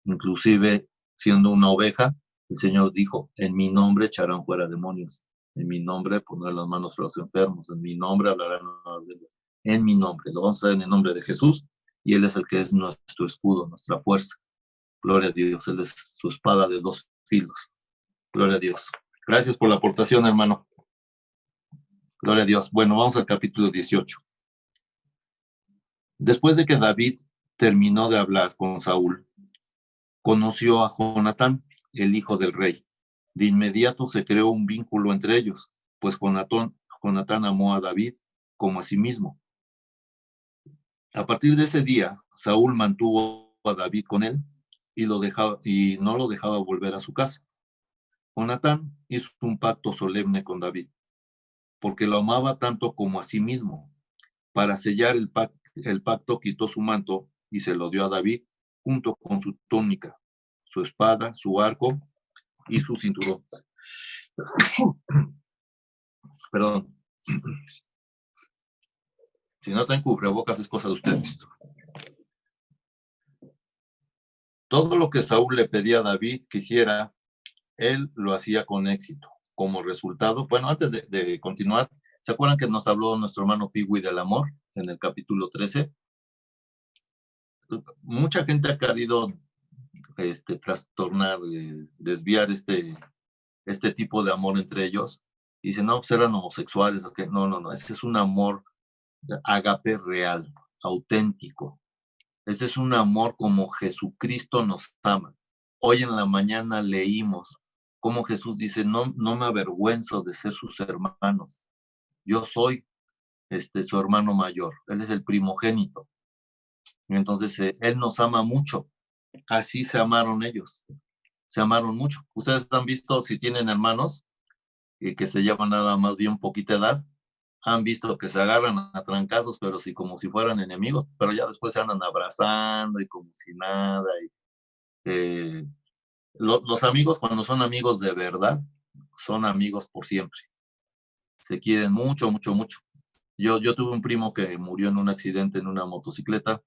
Inclusive, siendo una oveja, el Señor dijo, en mi nombre echarán fuera demonios, en mi nombre pondrán las manos a los enfermos, en mi nombre hablarán nuevas lenguas, en mi nombre. Lo vamos a hacer en el nombre de Jesús, y Él es el que es nuestro escudo, nuestra fuerza. Gloria a Dios, Él es su espada de 2 filos. Gloria a Dios. Gracias por la aportación, hermano. Gloria a Dios. Bueno, vamos al capítulo 18. Después de que David terminó de hablar con Saúl, conoció a Jonatán, el hijo del rey. De inmediato se creó un vínculo entre ellos, pues Jonatán amó a David como a sí mismo. A partir de ese día, Saúl mantuvo a David con él y no lo dejaba volver a su casa. Jonatán hizo un pacto solemne con David, porque lo amaba tanto como a sí mismo. Para sellar el pacto quitó su manto y se lo dio a David, junto con su túnica, su espada, su arco y su cinturón. Perdón. Si no traen cubrebocas, es cosa de ustedes. Todo lo que Saúl le pedía a David que hiciera, él lo hacía con éxito. Como resultado, bueno, antes de continuar, ¿se acuerdan que nos habló nuestro hermano Pigui del amor en el capítulo 13? Mucha gente ha querido trastornar, desviar este tipo de amor entre ellos. Y dicen, no, pues eran homosexuales. Okay. No, no, no, ese es un amor ágape real, auténtico. Ese es un amor como Jesucristo nos ama. Hoy en la mañana leímos cómo Jesús dice, no, no me avergüenzo de ser sus hermanos. Yo soy su hermano mayor. Él es el primogénito. Entonces, Él nos ama mucho. Así se amaron ellos. Se amaron mucho. Ustedes han visto, si tienen hermanos, que se llevan nada más bien poquita edad, han visto que se agarran a trancazos, pero sí como si fueran enemigos, pero ya después se andan abrazando y como si nada. Los amigos, cuando son amigos de verdad, son amigos por siempre. Se quieren mucho, mucho, mucho. Yo tuve un primo que murió en un accidente en una motocicleta,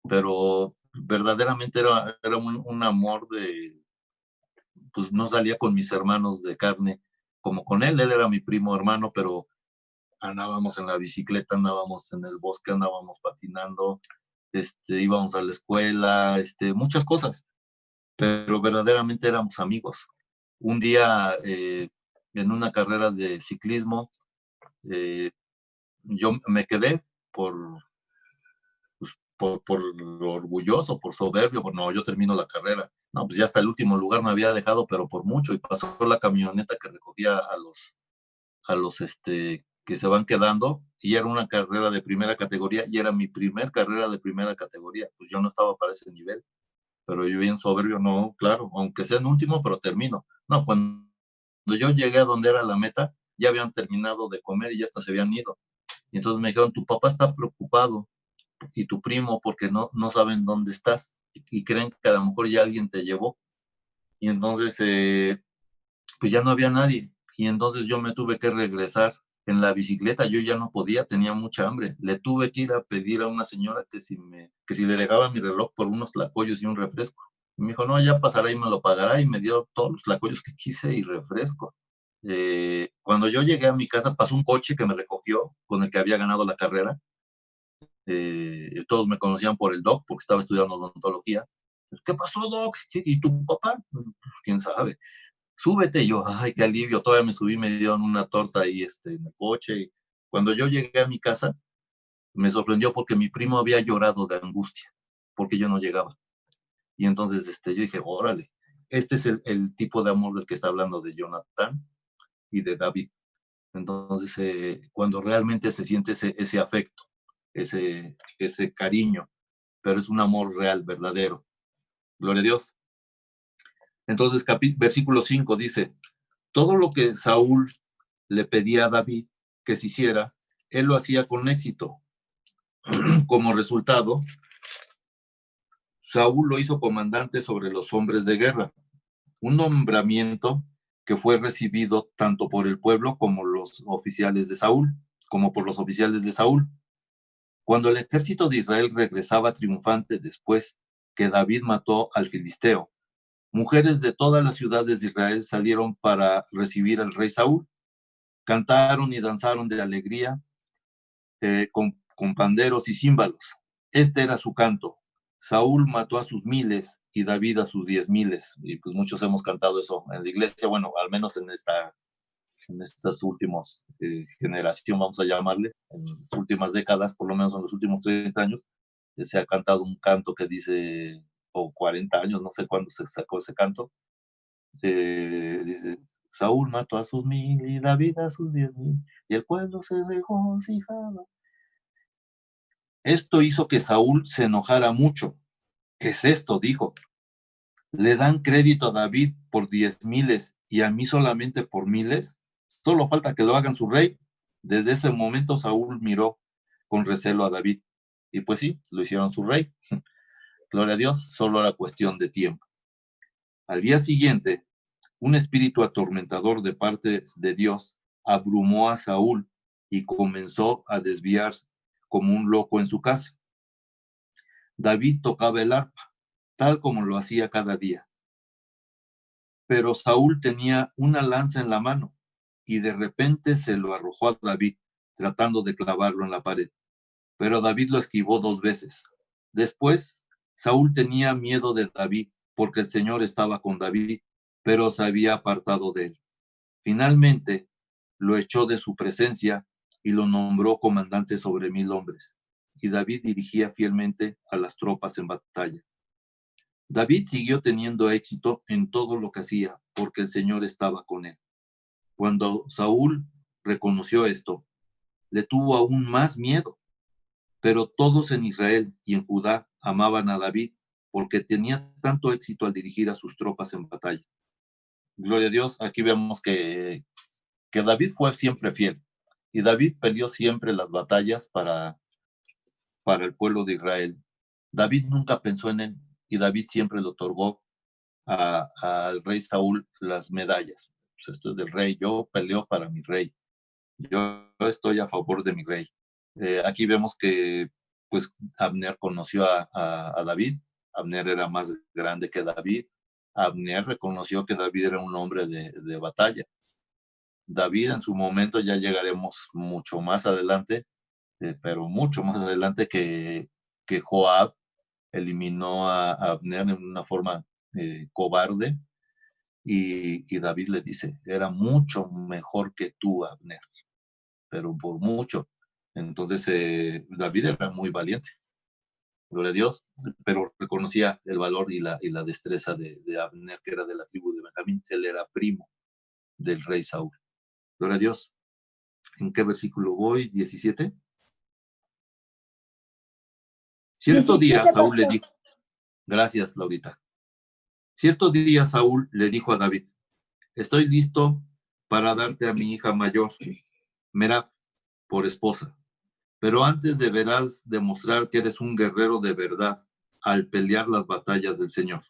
pero verdaderamente era un amor de, pues no salía con mis hermanos de carne como con él era mi primo hermano, pero andábamos en la bicicleta, andábamos en el bosque, andábamos patinando, íbamos a la escuela, muchas cosas, pero verdaderamente éramos amigos. Un día, en una carrera de ciclismo, yo me quedé por orgulloso, por soberbio, no, yo termino la carrera. No, pues ya hasta el último lugar me había dejado, pero por mucho, y pasó la camioneta que recogía a los que se van quedando, y era una carrera de primera categoría, y era mi primer carrera de primera categoría. Pues yo no estaba para ese nivel, pero yo bien soberbio, no, claro, aunque sea en último, pero termino. No, cuando yo llegué a donde era la meta, ya habían terminado de comer y ya hasta se habían ido. Y entonces me dijeron, tu papá está preocupado y tu primo porque no saben dónde estás y creen que a lo mejor ya alguien te llevó. Y entonces, pues ya no había nadie. Y entonces yo me tuve que regresar en la bicicleta. Yo ya no podía, tenía mucha hambre. Le tuve que ir a pedir a una señora que si le dejaba mi reloj por unos tlacoyos y un refresco. Y me dijo, no, ya pasará y me lo pagará. Y me dio todos los tlacoyos que quise y refresco. Cuando yo llegué a mi casa, pasó un coche que me recogió con el que había ganado la carrera. Todos me conocían por el doc porque estaba estudiando odontología. ¿Qué pasó, doc? ¿Y tu papá? ¿Quién sabe? Súbete. Y yo, ay, qué alivio. Todavía me subí, me dieron una torta ahí en el coche. Y cuando yo llegué a mi casa, me sorprendió porque mi primo había llorado de angustia porque yo no llegaba. Y entonces yo dije, órale, este es el tipo de amor del que está hablando de Jonathan y de David. Entonces, cuando realmente se siente ese afecto, ese cariño, pero es un amor real, verdadero. Gloria a Dios. Entonces, versículo 5 dice, todo lo que Saúl le pedía a David que se hiciera, él lo hacía con éxito. Como resultado, Saúl lo hizo comandante sobre los hombres de guerra, un nombramiento que fue recibido tanto por el pueblo como los oficiales de Saúl, como por los oficiales de Saúl. Cuando el ejército de Israel regresaba triunfante después que David mató al filisteo, mujeres de todas las ciudades de Israel salieron para recibir al rey Saúl. Cantaron y danzaron de alegría con panderos y címbalos. Este era su canto. Saúl mató a sus miles y David a sus 10,000. Y pues muchos hemos cantado eso en la iglesia, bueno, al menos en estas últimas generación, vamos a llamarle, en las últimas décadas, por lo menos en los últimos 30 años, se ha cantado un canto que dice, o 40 años, no sé cuándo se sacó ese canto, dice, Saúl mató a sus 1000 y David a sus 10,000, y el pueblo se regocijaba. Esto hizo que Saúl se enojara mucho. ¿Qué es esto?, dijo. ¿Le dan crédito a David por 10,000 y a mí solamente por 1,000? Solo falta que lo hagan su rey. Desde ese momento Saúl miró con recelo a David. Y pues sí, lo hicieron su rey. Gloria a Dios, solo era cuestión de tiempo. Al día siguiente, un espíritu atormentador de parte de Dios abrumó a Saúl y comenzó a desviarse como un loco en su casa. David tocaba el arpa, tal como lo hacía cada día. Pero Saúl tenía una lanza en la mano y de repente se lo arrojó a David, tratando de clavarlo en la pared. Pero David lo esquivó 2 veces. Después, Saúl tenía miedo de David porque el Señor estaba con David, pero se había apartado de él. Finalmente, lo echó de su presencia y lo nombró comandante sobre 1000 hombres. Y David dirigía fielmente a las tropas en batalla. David siguió teniendo éxito en todo lo que hacía, porque el Señor estaba con él. Cuando Saúl reconoció esto, le tuvo aún más miedo. Pero todos en Israel y en Judá amaban a David, porque tenía tanto éxito al dirigir a sus tropas en batalla. Gloria a Dios, aquí vemos que David fue siempre fiel. Y David peleó siempre las batallas para el pueblo de Israel. David nunca pensó en él y David siempre le otorgó al rey Saúl las medallas. Pues esto es del rey, yo peleo para mi rey, yo estoy a favor de mi rey. Aquí vemos que pues Abner conoció a David. Abner era más grande que David. Abner reconoció que David era un hombre de batalla. David en su momento, ya llegaremos mucho más adelante, pero mucho más adelante que Joab eliminó a Abner en una forma cobarde, y David le dice, era mucho mejor que tú, Abner, pero por mucho. Entonces David era muy valiente, gloria a Dios, pero reconocía el valor y la destreza de Abner, que era de la tribu de Benjamín. Él era primo del rey Saúl. Gloria a Dios. ¿En qué versículo voy? 17. Cierto día Saúl le dijo, gracias Laurita, cierto día Saúl le dijo a David, estoy listo para darte a mi hija mayor, Merab, por esposa, pero antes deberás demostrar que eres un guerrero de verdad al pelear las batallas del Señor.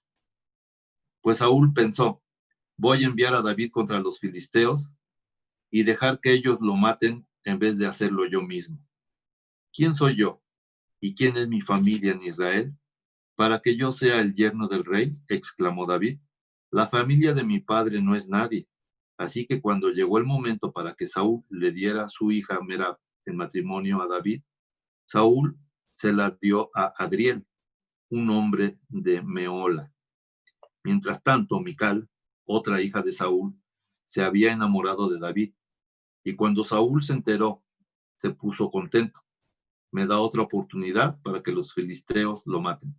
Pues Saúl pensó, voy a enviar a David contra los filisteos y dejar que ellos lo maten en vez de hacerlo yo mismo. ¿Quién soy yo? ¿Y quién es mi familia en Israel? Para que yo sea el yerno del rey, exclamó David. La familia de mi padre no es nadie. Así que cuando llegó el momento para que Saúl le diera a su hija Merab en matrimonio a David, Saúl se la dio a Adriel, un hombre de Meola. Mientras tanto, Mical, otra hija de Saúl, se había enamorado de David. Y cuando Saúl se enteró, se puso contento. Me da otra oportunidad para que los filisteos lo maten,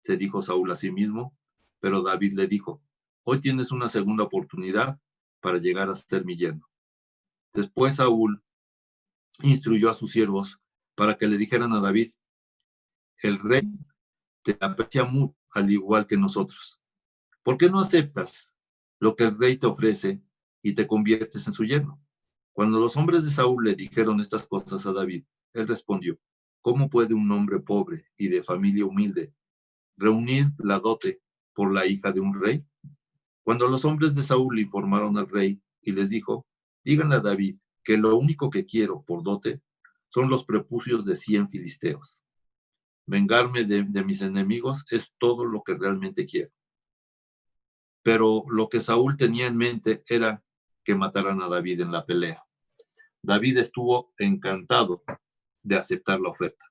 se dijo Saúl a sí mismo, pero David le dijo, hoy tienes una segunda oportunidad para llegar a ser mi yerno. Después Saúl instruyó a sus siervos para que le dijeran a David, el rey te aprecia mucho, al igual que nosotros. ¿Por qué no aceptas lo que el rey te ofrece y te conviertes en su yerno? Cuando los hombres de Saúl le dijeron estas cosas a David, él respondió, ¿cómo puede un hombre pobre y de familia humilde reunir la dote por la hija de un rey? Cuando los hombres de Saúl le informaron al rey y les dijo, díganle a David que lo único que quiero por dote son los prepucios de 100 filisteos. Vengarme de mis enemigos es todo lo que realmente quiero. Pero lo que Saúl tenía en mente era que mataran a David en la pelea. David estuvo encantado de aceptar la oferta.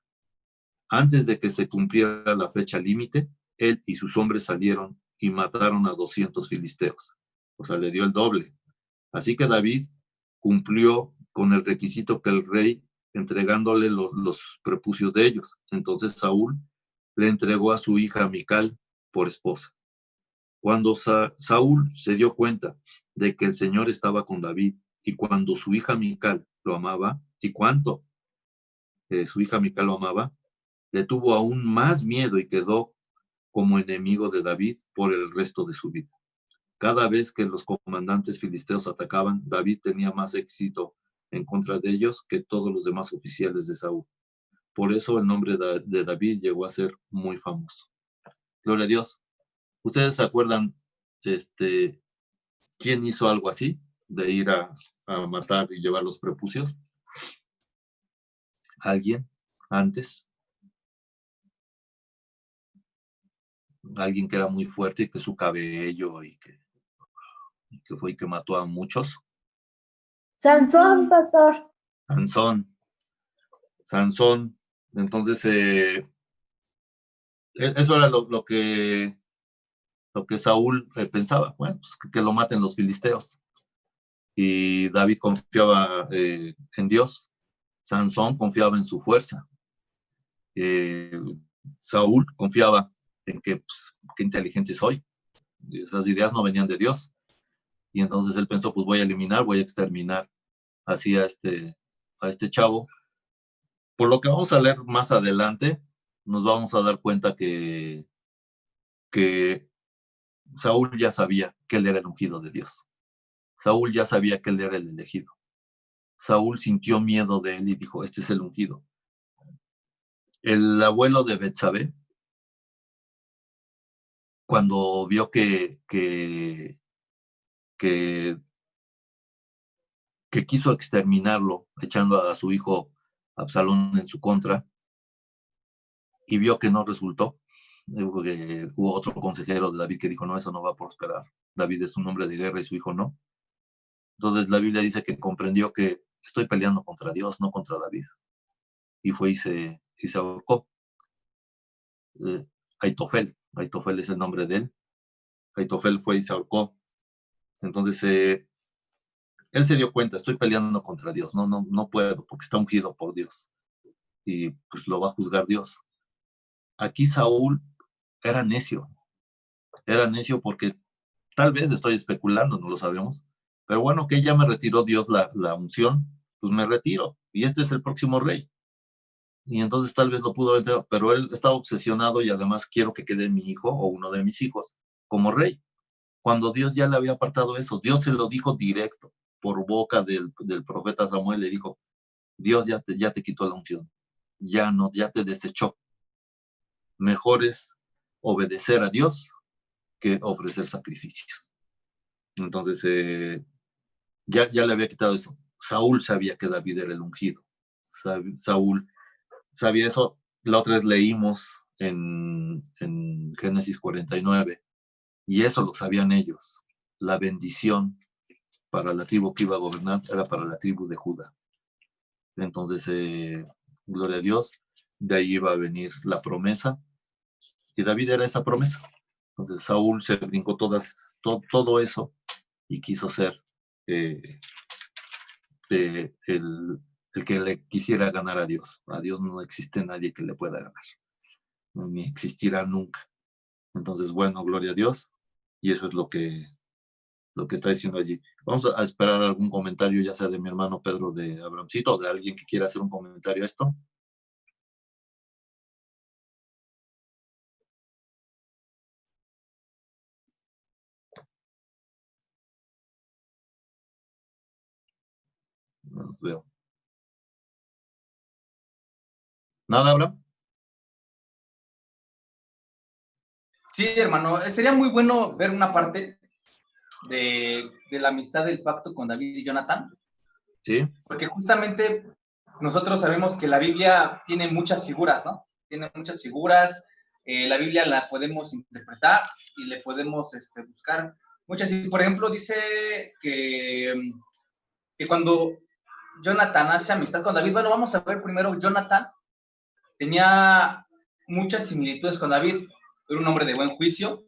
Antes de que se cumpliera la fecha límite, él y sus hombres salieron y mataron a 200 filisteos. O sea, le dio el doble. Así que David cumplió con el requisito que el rey, entregándole los prepucios de ellos. Entonces Saúl le entregó a su hija Mical por esposa. Cuando Saúl se dio cuenta de que el Señor estaba con David y cuando su hija Mical lo amaba, y cuánto su hija Mical lo amaba, le tuvo aún más miedo y quedó como enemigo de David por el resto de su vida. Cada vez que los comandantes filisteos atacaban, David tenía más éxito en contra de ellos que todos los demás oficiales de Saúl. Por eso el nombre de David llegó a ser muy famoso. Gloria a Dios. ¿Ustedes se acuerdan quién hizo algo así? De ir a matar y llevar los prepucios. ¿Alguien antes? Alguien que era muy fuerte y que su cabello y que fue y que mató a muchos. Sansón, pastor. Sansón. Entonces, eso era lo que Saúl pensaba. Bueno, pues que lo maten los filisteos. Y David confiaba en Dios. Sansón confiaba en su fuerza. Saúl confiaba en que, pues, qué inteligente soy. Esas ideas no venían de Dios. Y entonces él pensó, pues voy a eliminar, voy a exterminar así a este chavo. Por lo que vamos a leer más adelante, nos vamos a dar cuenta que Saúl ya sabía que él era el ungido de Dios. Saúl ya sabía que él era el elegido. Saúl sintió miedo de él y dijo, este es el ungido. El abuelo de Betsabé, cuando vio que quiso exterminarlo, echando a su hijo Absalón en su contra, y vio que no resultó, hubo otro consejero de David que dijo, no, eso no va a prosperar. David es un hombre de guerra y su hijo no. Entonces la Biblia dice que comprendió que estoy peleando contra Dios, no contra David. Y fue y se ahorcó. Aitofel es el nombre de él. Aitofel fue y se ahorcó. Entonces él se dio cuenta, estoy peleando contra Dios, no puedo, porque está ungido por Dios. Y pues lo va a juzgar Dios. Aquí Saúl era necio porque tal vez estoy especulando, no lo sabemos, pero bueno, que ya me retiró Dios la unción, pues me retiro, y este es el próximo rey. Y entonces tal vez lo pudo haber, pero él estaba obsesionado y además quiero que quede mi hijo o uno de mis hijos como rey. Cuando Dios ya le había apartado eso, Dios se lo dijo directo, por boca del profeta Samuel, le dijo, Dios ya te quitó la unción, ya te desechó. Mejor es obedecer a Dios que ofrecer sacrificios. Entonces, ya le había quitado eso. Saúl sabía que David era el ungido. Saúl sabía eso. La otra vez leímos en Génesis 49, y eso lo sabían ellos. La bendición para la tribu que iba a gobernar era para la tribu de Judá. Entonces, gloria a Dios, de ahí iba a venir la promesa, y David era esa promesa. Entonces Saúl se brincó todo eso y quiso ser el que le quisiera ganar a Dios. A Dios no existe nadie que le pueda ganar, ni existirá nunca. Entonces, bueno, gloria a Dios, y eso es lo que está diciendo allí. Vamos a esperar algún comentario, ya sea de mi hermano Pedro de Abramcito o de alguien que quiera hacer un comentario a esto. No veo. ¿Nada, Abraham? Sí, hermano, sería muy bueno ver una parte de la amistad del pacto con David y Jonatán. Sí. Porque justamente nosotros sabemos que la Biblia tiene muchas figuras, ¿no? Tiene muchas figuras. La Biblia la podemos interpretar y le podemos buscar muchas. Por ejemplo, dice que cuando Jonatán hace amistad con David, bueno, vamos a ver primero, Jonatán tenía muchas similitudes con David. Era un hombre de buen juicio,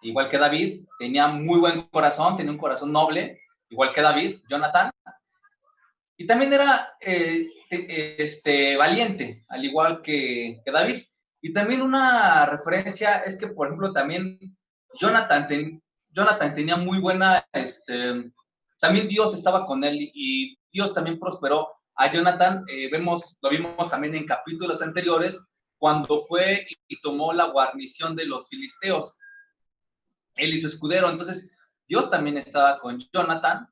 igual que David, tenía muy buen corazón, tenía un corazón noble, igual que David, Jonatán, y también era valiente, al igual que David. Y también una referencia es que, por ejemplo, también Jonathan tenía muy buena, también Dios estaba con él y Dios también prosperó a Jonathan. Lo vimos también en capítulos anteriores, cuando fue y tomó la guarnición de los filisteos. Él y su escudero. Entonces, Dios también estaba con Jonathan.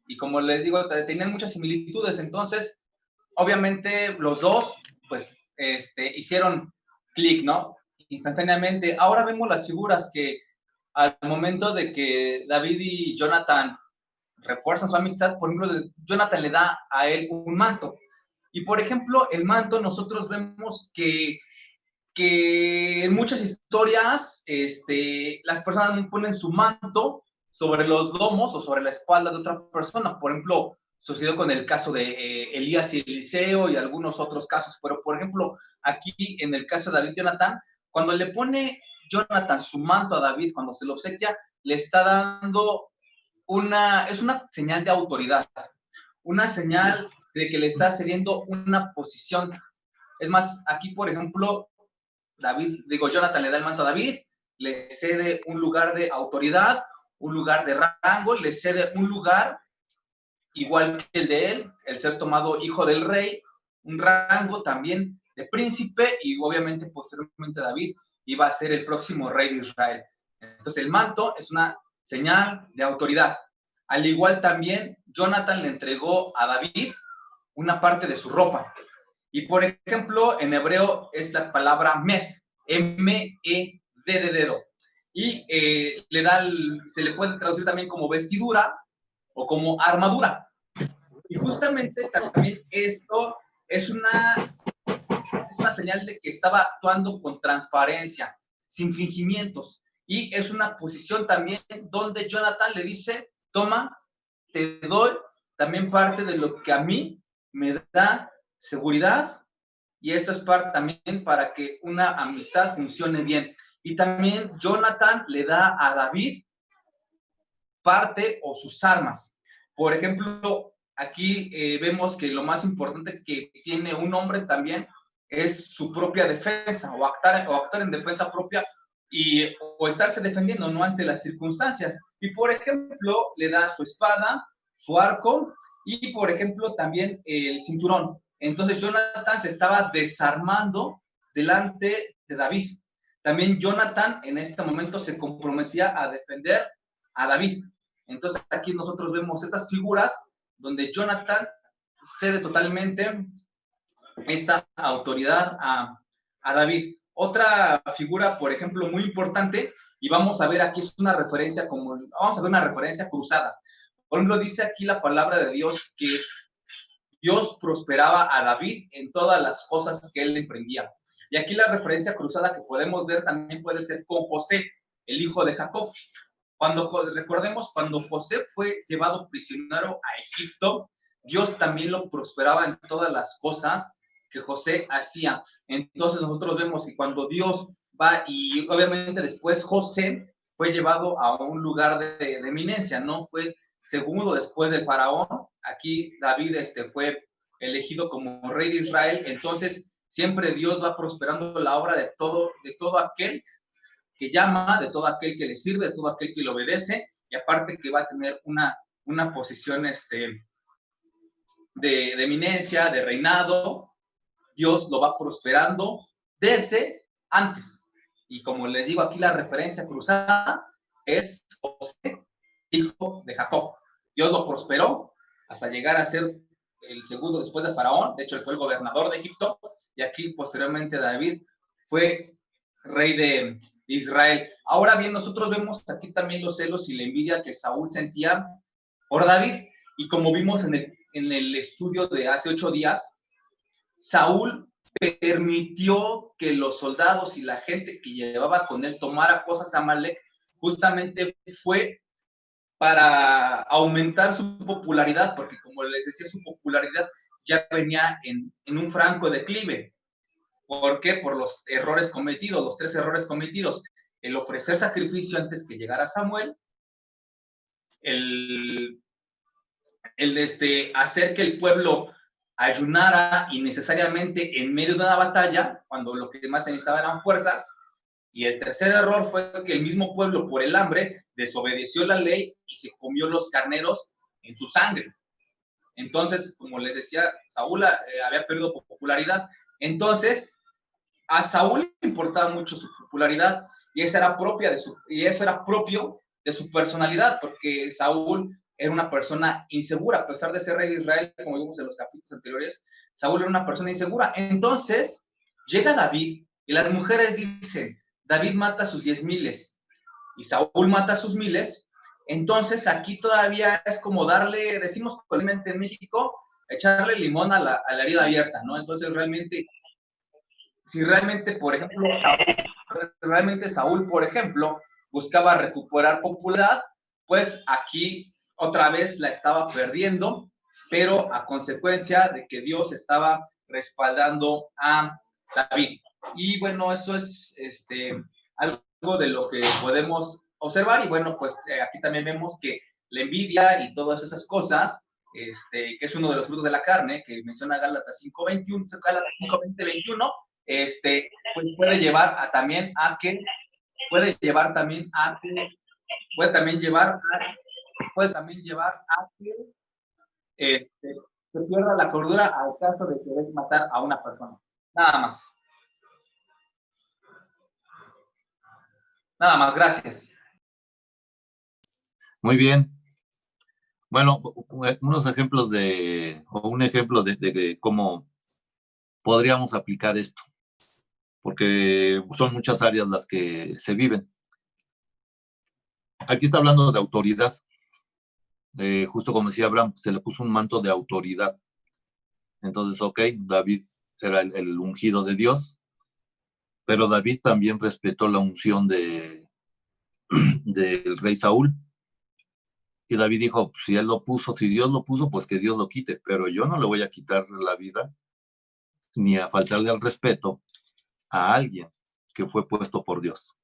Y como les digo, tenían muchas similitudes. Entonces, obviamente, los dos, pues, hicieron clic, ¿no? Instantáneamente. Ahora vemos las figuras que al momento de que David y Jonathan refuerzan su amistad, por ejemplo, Jonathan le da a él un manto. Y, por ejemplo, el manto, nosotros vemos que en muchas historias las personas ponen su manto sobre los lomos o sobre la espalda de otra persona. Por ejemplo, sucedió con el caso de Elías y Eliseo y algunos otros casos. Pero, por ejemplo, aquí en el caso de David y Jonatán, cuando le pone Jonathan su manto a David, cuando se lo obsequia, le está dando es una señal de autoridad, una señal de que le está cediendo una posición. Es más, aquí, por ejemplo, Jonathan le da el manto a David, le cede un lugar de autoridad, un lugar de rango, le cede un lugar igual que el de él, el ser tomado hijo del rey, un rango también de príncipe, y obviamente posteriormente David iba a ser el próximo rey de Israel. Entonces el manto es una señal de autoridad. Al igual también Jonathan le entregó a David una parte de su ropa. Y por ejemplo, en hebreo es la palabra med, M-E-D de dedo. Y se le puede traducir también como vestidura o como armadura. Y justamente también esto es una señal de que estaba actuando con transparencia, sin fingimientos. Y es una posición también donde Jonathan le dice, toma, te doy también parte de lo que a mí me da seguridad, y esto es parte también para que una amistad funcione bien. Y también Jonathan le da a David parte o sus armas. Por ejemplo, aquí vemos que lo más importante que tiene un hombre también es su propia defensa, o actuar en defensa propia, o estarse defendiendo, no ante las circunstancias. Y por ejemplo, le da su espada, su arco, y por ejemplo también el cinturón. Entonces Jonathan se estaba desarmando delante de David. También Jonathan en este momento se comprometía a defender a David. Entonces aquí nosotros vemos estas figuras donde Jonathan cede totalmente esta autoridad a David. Otra figura, por ejemplo, muy importante, y vamos a ver aquí, es una referencia vamos a ver una referencia cruzada. Por ejemplo, dice aquí la palabra de Dios que Dios prosperaba a David en todas las cosas que él emprendía. Y aquí la referencia cruzada que podemos ver también puede ser con José, el hijo de Jacob. Recordemos, cuando José fue llevado prisionero a Egipto, Dios también lo prosperaba en todas las cosas que José hacía. Entonces nosotros vemos que cuando Dios va, y obviamente después José fue llevado a un lugar de eminencia, ¿no? Fue segundo después del faraón. Aquí David fue elegido como rey de Israel. Entonces siempre Dios va prosperando la obra de todo aquel que llama, de todo aquel que le sirve, de todo aquel que le obedece, y aparte que va a tener una posición de eminencia, de reinado. Dios lo va prosperando desde antes. Y como les digo, aquí la referencia cruzada es José, hijo de Jacob. Dios lo prosperó hasta llegar a ser el segundo después de Faraón. De hecho, él fue el gobernador de Egipto, y aquí posteriormente David fue rey de Israel. Ahora bien, nosotros vemos aquí también los celos y la envidia que Saúl sentía por David, y como vimos en el estudio de hace 8 días, Saúl permitió que los soldados y la gente que llevaba con él tomara cosas a Amalek, justamente fue para aumentar su popularidad, porque como les decía, su popularidad ya venía en un franco declive. ¿Por qué? Por los errores cometidos, los 3 errores cometidos: el ofrecer sacrificio antes que llegara Samuel, el hacer que el pueblo ayunara innecesariamente en medio de una batalla, cuando lo que más se necesitaba eran fuerzas. Y el tercer error fue que el mismo pueblo, por el hambre, desobedeció la ley y se comió los carneros en su sangre. Entonces, como les decía, Saúl había perdido popularidad. Entonces, a Saúl le importaba mucho su popularidad, y eso era propio de su personalidad, porque Saúl era una persona insegura. A pesar de ser rey de Israel, como vimos en los capítulos anteriores, Saúl era una persona insegura. Entonces, llega David, y las mujeres dicen, David mata a sus 10,000 y Saúl mata a sus 1,000. Entonces, aquí todavía es como darle, decimos probablemente en México, echarle limón a la herida abierta, ¿no? Entonces, si realmente, por ejemplo, Saúl, por ejemplo, buscaba recuperar popularidad, pues aquí otra vez la estaba perdiendo, pero a consecuencia de que Dios estaba respaldando a David. Y bueno, eso es algo de lo que podemos observar. Y bueno, pues aquí también vemos que la envidia y todas esas cosas, que es uno de los frutos de la carne, que menciona Gálatas 5:21, Gálatas 5:20-21, pues puede también llevar a que se pierda la cordura al caso de querer matar a una persona. Nada más. Nada más, gracias. Muy bien. Bueno, unos ejemplos o un ejemplo de cómo podríamos aplicar esto, porque son muchas áreas las que se viven. Aquí está hablando de autoridad. Justo como decía Abraham, se le puso un manto de autoridad. Entonces, ok, David era el ungido de Dios, pero David también respetó la unción del rey Saúl. Y David dijo, si Dios lo puso, pues que Dios lo quite, pero yo no le voy a quitar la vida ni a faltarle al respeto a alguien que fue puesto por Dios.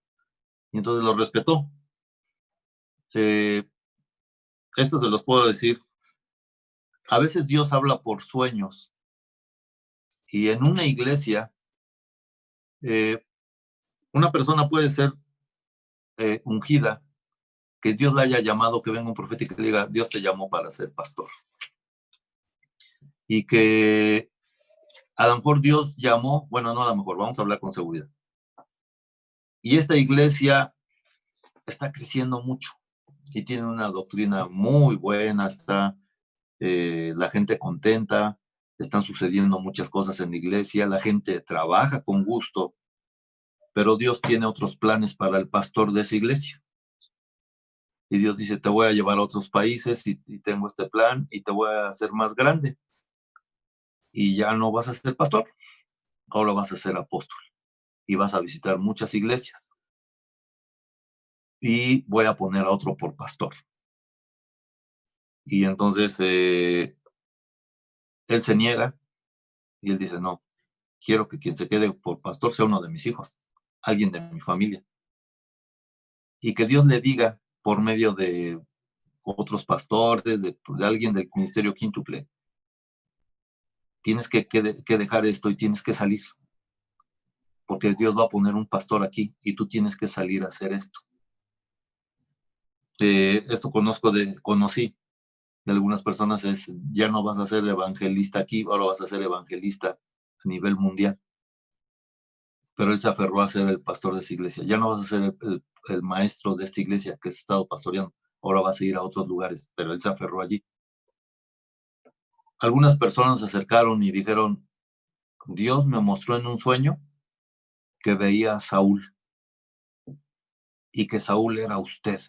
Y entonces lo respetó. Esto se los puedo decir. A veces Dios habla por sueños. Y en una iglesia, una persona puede ser ungida, que Dios la haya llamado, que venga un profeta y que le diga, Dios te llamó para ser pastor. Y que a lo mejor Dios llamó, bueno, no a lo mejor, vamos a hablar con seguridad. Y esta iglesia está creciendo mucho y tiene una doctrina muy buena, está la gente contenta, están sucediendo muchas cosas en la iglesia, la gente trabaja con gusto, pero Dios tiene otros planes para el pastor de esa iglesia. Y Dios dice, te voy a llevar a otros países y tengo este plan y te voy a hacer más grande. Y ya no vas a ser pastor, ahora vas a ser apóstol y vas a visitar muchas iglesias. Y voy a poner a otro por pastor. Y entonces él se niega y él dice, no, quiero que quien se quede por pastor sea uno de mis hijos, alguien de mi familia. Y que Dios le diga por medio de otros pastores, de alguien del ministerio quíntuple, tienes que dejar esto y tienes que salir, porque Dios va a poner un pastor aquí y tú tienes que salir a hacer esto. Esto conocí de algunas personas, ya no vas a ser evangelista aquí, ahora vas a ser evangelista a nivel mundial. Pero él se aferró a ser el pastor de esa iglesia. Ya no vas a ser el maestro de esta iglesia que has estado pastoreando, ahora vas a ir a otros lugares, pero él se aferró allí. Algunas personas se acercaron y dijeron, Dios me mostró en un sueño que veía a Saúl y que Saúl era usted,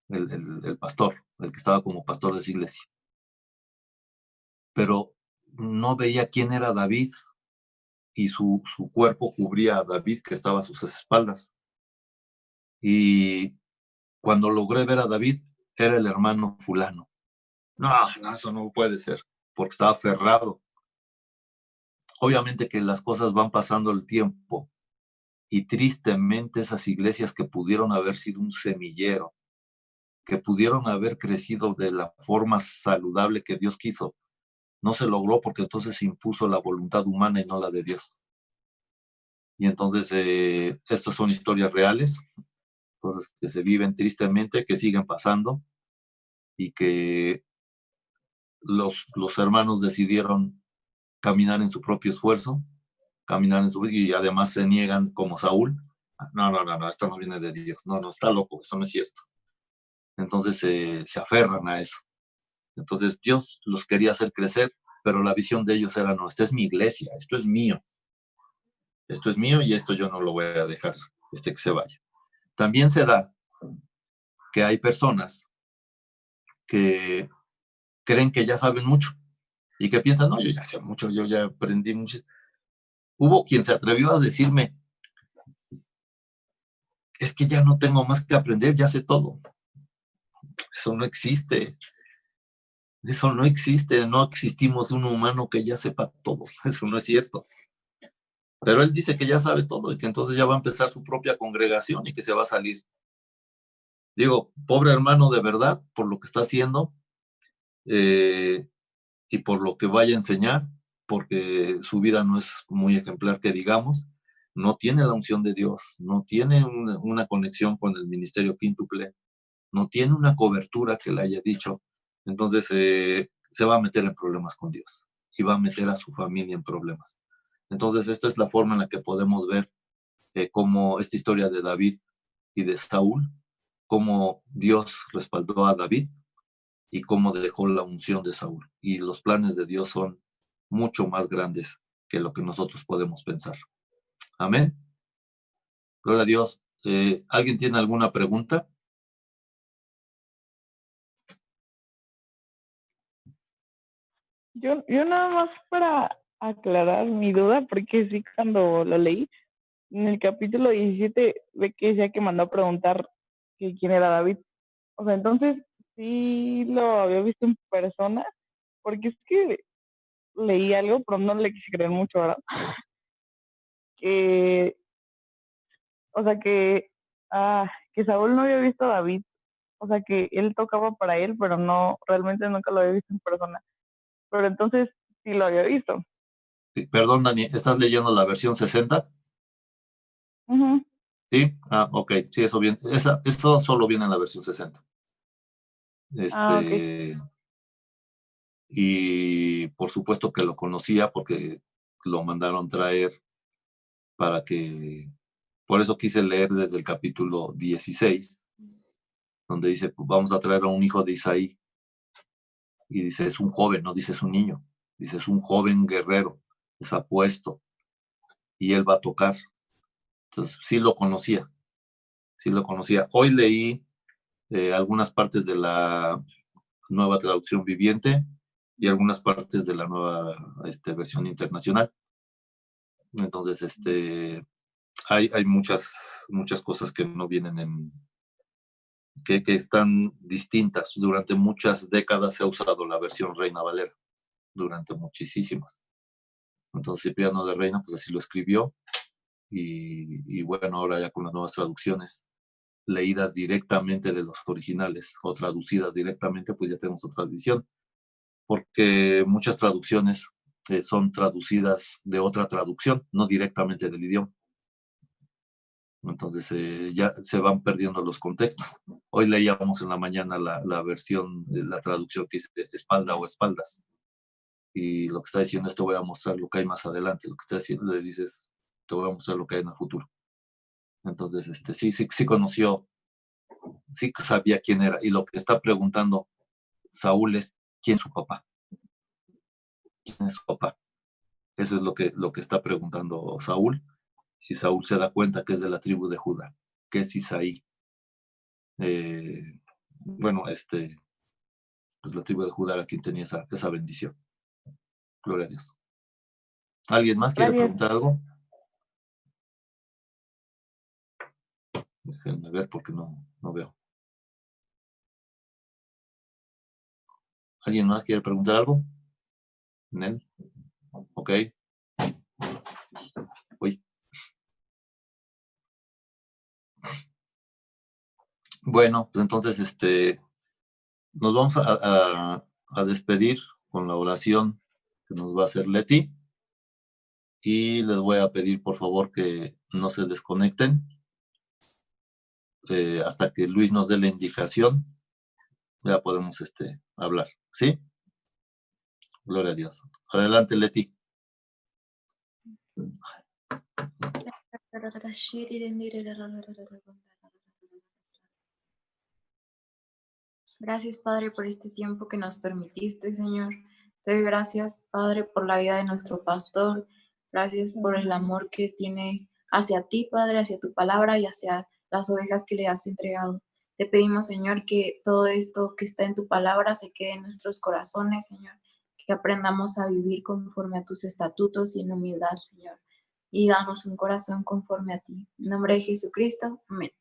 el pastor, el que estaba como pastor de esa iglesia. Pero no veía quién era David y su cuerpo cubría a David que estaba a sus espaldas. Y cuando logré ver a David, era el hermano fulano. No, eso no puede ser, porque estaba aferrado. Obviamente que las cosas van pasando el tiempo y tristemente esas iglesias que pudieron haber sido un semillero, que pudieron haber crecido de la forma saludable que Dios quiso, no se logró porque entonces se impuso la voluntad humana y no la de Dios. Y entonces estas son historias reales, cosas que se viven tristemente, que siguen pasando y que los hermanos decidieron caminar en su propio esfuerzo, y además se niegan como Saúl. No, esto no viene de Dios, no, está loco, eso no es cierto. Entonces se aferran a eso. Entonces Dios los quería hacer crecer, pero la visión de ellos era, no, esta es mi iglesia, esto es mío y esto yo no lo voy a dejar que se vaya. También se da que hay personas que creen que ya saben mucho y que piensan, no, yo ya sé mucho, yo ya aprendí mucho. Hubo quien se atrevió a decirme, es que ya no tengo más que aprender, ya sé todo. Eso no existe. Eso no existe. No existimos un humano que ya sepa todo. Eso no es cierto. Pero él dice que ya sabe todo y que entonces ya va a empezar su propia congregación y que se va a salir. Digo, pobre hermano de verdad, por lo que está haciendo y por lo que vaya a enseñar, porque su vida no es muy ejemplar que digamos, no tiene la unción de Dios, no tiene una conexión con el ministerio quíntuple, no tiene una cobertura que le haya dicho, entonces se va a meter en problemas con Dios y va a meter a su familia en problemas. Entonces esta es la forma en la que podemos ver cómo esta historia de David y de Saúl, cómo Dios respaldó a David y cómo dejó la unción de Saúl. Y los planes de Dios son mucho más grandes que lo que nosotros podemos pensar. Amén. Gloria a Dios. ¿Alguien tiene alguna pregunta? Yo nada más para aclarar mi duda, porque sí, cuando lo leí, en el capítulo 17, ve que decía que mandó a preguntar que quién era David. O sea, entonces sí lo había visto en persona, porque es que leí algo, pero no le quise creer mucho, ¿verdad? Que, o sea, que Saúl no había visto a David. O sea, que él tocaba para él, pero no, realmente nunca lo había visto en persona. Pero entonces sí lo había visto. Sí, perdón, Dani, ¿estás leyendo la versión 60? Ujú. Sí, ok, sí, eso bien, eso solo viene en la versión 60. Ok. Y por supuesto que lo conocía porque lo mandaron traer para que, por eso quise leer desde el capítulo 16, donde dice, pues vamos a traer a un hijo de Isaí, y dice, es un joven, no dice es un niño, dice es un joven guerrero, es apuesto, y él va a tocar. Entonces, sí lo conocía, sí lo conocía. Hoy leí algunas partes de la nueva traducción viviente y algunas partes de la nueva versión internacional. Entonces, hay muchas cosas que no vienen que están distintas. Durante muchas décadas se ha usado la versión Reina Valera, durante muchísimas. Entonces, Cipriano de Reina, pues así lo escribió. Y bueno, ahora ya con las nuevas traducciones, leídas directamente de los originales o traducidas directamente, pues ya tenemos otra visión. Porque muchas traducciones son traducidas de otra traducción, no directamente del idioma. Entonces ya se van perdiendo los contextos. Hoy leíamos en la mañana la versión, la traducción que dice espalda o espaldas. Y lo que está diciendo es te voy a mostrar lo que hay más adelante. Lo que está diciendo le dices te voy a mostrar lo que hay en el futuro. Entonces, sí conoció, sí sabía quién era. Y lo que está preguntando Saúl es quién es su papá. ¿Quién es su papá? Eso es lo que está preguntando Saúl. Y Saúl se da cuenta que es de la tribu de Judá, que es Isaí. Bueno, pues la tribu de Judá era quien tenía esa bendición. Gloria a Dios. ¿Alguien más quiere Gracias. preguntar algo? Déjenme ver porque no veo. ¿Alguien más quiere preguntar algo? ¿Nen? Ok. Uy. Bueno, pues entonces nos vamos a despedir con la oración que nos va a hacer Leti. Y les voy a pedir, por favor, que no se desconecten hasta que Luis nos dé la indicación. Ya podemos hablar. ¿Sí? Gloria a Dios. Adelante, Leti. Gracias, Padre, por este tiempo que nos permitiste, Señor. Te doy gracias, Padre, por la vida de nuestro pastor. Gracias por el amor que tiene hacia ti, Padre, hacia tu palabra y hacia las ovejas que le has entregado. Te pedimos, Señor, que todo esto que está en tu palabra se quede en nuestros corazones, Señor. Que aprendamos a vivir conforme a tus estatutos y en humildad, Señor. Y danos un corazón conforme a ti. En nombre de Jesucristo. Amén.